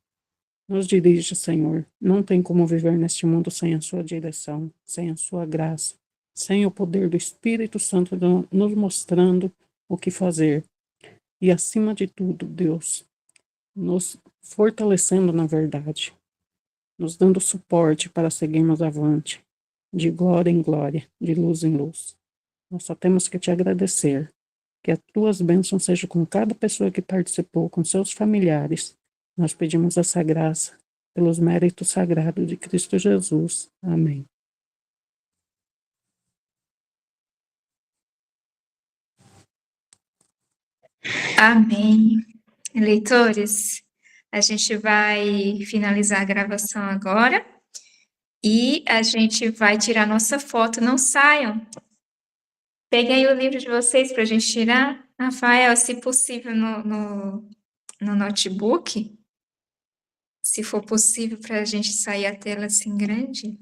Nos dirige, Senhor. Não tem como viver neste mundo sem a sua direção, sem a sua graça, sem o poder do Espírito Santo nos mostrando o que fazer. E, acima de tudo, Deus, nos fortalecendo na verdade, nos dando suporte para seguirmos avante, de glória em glória, de luz em luz. Nós só temos que te agradecer, que as tuas bênçãos sejam com cada pessoa que participou, com seus familiares. Nós pedimos essa graça pelos méritos sagrados de Cristo Jesus. Amém. Amém. Leitores, a gente vai finalizar a gravação agora e a gente vai tirar nossa foto. Não saiam. Peguem aí o livro de vocês para a gente tirar. Rafael, se possível, no notebook. Se for possível, para a gente sair a tela assim grande.